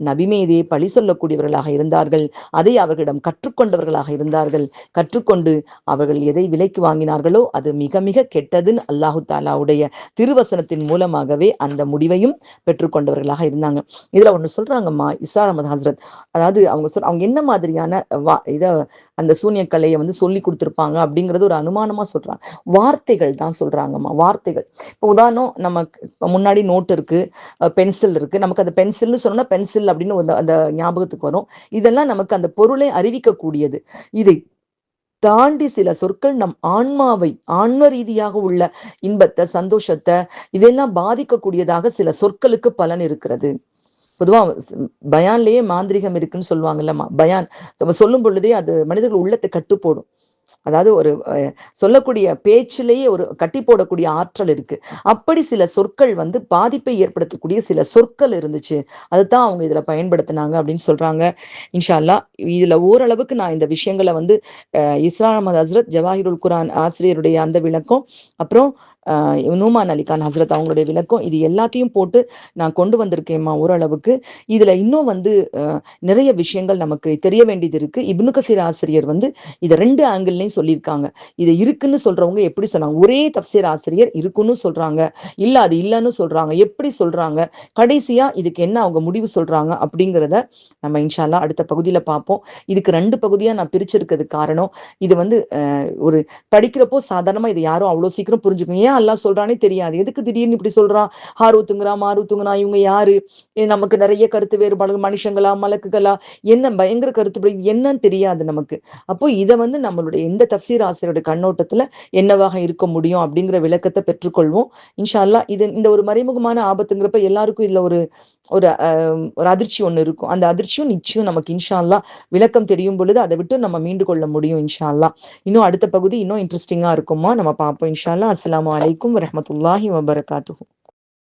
நபி மீதே பழி சொல்லக்கூடியவர்களாக இருந்தார்கள். அதை அவர்களிடம் கற்றுக்கொண்டவர்களாக இருந்தார்கள். கற்றுக்கொண்டு அவர்கள் எதை விலைக்கு வாங்கினார்களோ அது மிக மிக கெட்டதுன்னு அல்லாஹு தாலாவுடைய திருவசனத்தின் மூலமாகவே அந்த முடிவையும் பெற்றுக்கொண்டவர்களாக இருந்தாங்க. இதுல ஒண்ணு சொல்றாங்கம்மா இஸ்ரா அஹமது ஹசரத், அதாவது அவங்க என்ன மாதிரியான இத அந்த சூனிய கலையை வந்து சொல்லி கொடுத்துருப்பாங்க அப்படிங்கிறது ஒரு அனுமானமா சொல்றாங்க. வார்த்தைகள் தான் சொல்றாங்கம்மா, வார்த்தைகள். இப்போ உதாரணம், நமக்கு முன்னாடி நோட் இருக்கு, பென்சில் இருக்கு. நமக்கு அந்த பென்சில்னு சொன்னா பென்சில் அப்படின்னு அந்த ஞாபகத்துக்கு வரும். இதெல்லாம் நமக்கு அந்த பொருளை அறிவிக்கக்கூடியது. இதை தாண்டி சில சொற்கள் நம் ஆன்மாவை, ஆன்ம ரீதியாக உள்ள இன்பத்தை, சந்தோஷத்தை, இதெல்லாம் பாதிக்கக்கூடியதாக சில சொற்களுக்கு பலன் இருக்கிறது. பொதுவா பயான்லயே மாந்திரிகம் இருக்குன்னு சொல்லுவாங்கல்லம்மா. பயான் நம்ம சொல்லும் பொழுதே அது மனிதர்கள் உள்ளத்தை கட்டு போடும். அதாவது ஒரு சொல்லக்கூடிய பேச்சிலேயே ஒரு கட்டி போடக்கூடிய ஆற்றல் இருக்கு. அப்படி சில சொற்கள் வந்து பாதிப்பை ஏற்படுத்தக்கூடிய சில சொற்கள் இருந்துச்சு. அதுதான் அவங்க இதுல பயன்படுத்தினாங்க அப்படின்னு சொல்றாங்க. இன்ஷா அல்லாஹ் இதுல ஓரளவுக்கு நான் இந்த விஷயங்களை வந்து இஸ்ரா அஹமது ஹசரத் ஜவாஹிருல் குரான் ஆசிரியருடைய அந்த விளக்கம், அப்புறம் நூமான் அலிகான் ஹசரத் அவங்களுடைய விளக்கம், இது எல்லாத்தையும் போட்டு நான் கொண்டு வந்திருக்கேன்மா ஓரளவுக்கு. இதுல இன்னும் வந்து நிறைய விஷயங்கள் நமக்கு தெரிய வேண்டியது இருக்கு. இப்னு கசீர் ஆசிரியர் வந்து இதை 2 ஆங்கிள்லையும் சொல்லியிருக்காங்க. இது இருக்குன்னு சொல்றவங்க எப்படி சொன்னாங்க, ஒரே தப்சீர் ஆசிரியர் இருக்குன்னு சொல்றாங்க, இல்ல அது இல்லைன்னு சொல்றாங்க, எப்படி சொல்றாங்க, கடைசியா இதுக்கு என்ன அவங்க முடிவு சொல்றாங்க அப்படிங்கிறத நம்ம இன்ஷா அல்லாஹ் அடுத்த பகுதியில பார்ப்போம். இதுக்கு 2 பகுதியா நான் பிரிச்சிருக்கிறதுக்கு காரணம், இது வந்து ஒரு படிக்கிறப்போ சாதாரணமா இது யாரும் அவ்வளவு சீக்கிரம் புரிஞ்சுக்கணும். ஏன் அல்லாஹ் சொல்றானே தெரியாது, எதுக்கு திடீர்னு இப்படி சொல்றான், ஹாரூத்துங்கிறா மாரூத்துங்கிறா, இவங்க யாரு, நமக்கு நிறைய கருத்து வேறுபாடு, மனுஷங்களா மலக்குகளா, என்ன பயங்கர கருத்து என்னன்னு தெரியாது நமக்கு. அப்போ இதை வந்து நம்மளுடைய எந்த தப்சீர் ஆசிரியருடைய கண்ணோட்டத்துல என்னவாக இருக்க முடியும் அப்படிங்கிற விளக்கத்தை பெற்றுக்கொள்வோம் இன்ஷா அல்லாஹ். இது இந்த ஒரு மறைமுகமான ஆபத்துங்கிறப்ப எல்லாருக்கும் இதுல ஒரு ஒரு ஒரு அதிர்ச்சி ஒண்ணு இருக்கும். அந்த அதிர்ச்சியும் நிச்சயம் நமக்கு இன்ஷா அல்லாஹ் விளக்கம் தெரியும் பொழுது அதை விட்டு நம்ம மீண்டு கொள்ள முடியும் இன்ஷா அல்லாஹ். இன்னும் அடுத்த பகுதி இன்னும் இன்ட்ரெஸ்டிங்கா இருக்குமா, நம்ம பார்ப்போம் இன்ஷா அல்லாஹ். அஸ்ஸலாமு அலைக்கும் வரஹ்மத்துல்லாஹி வபரகாத்துஹு.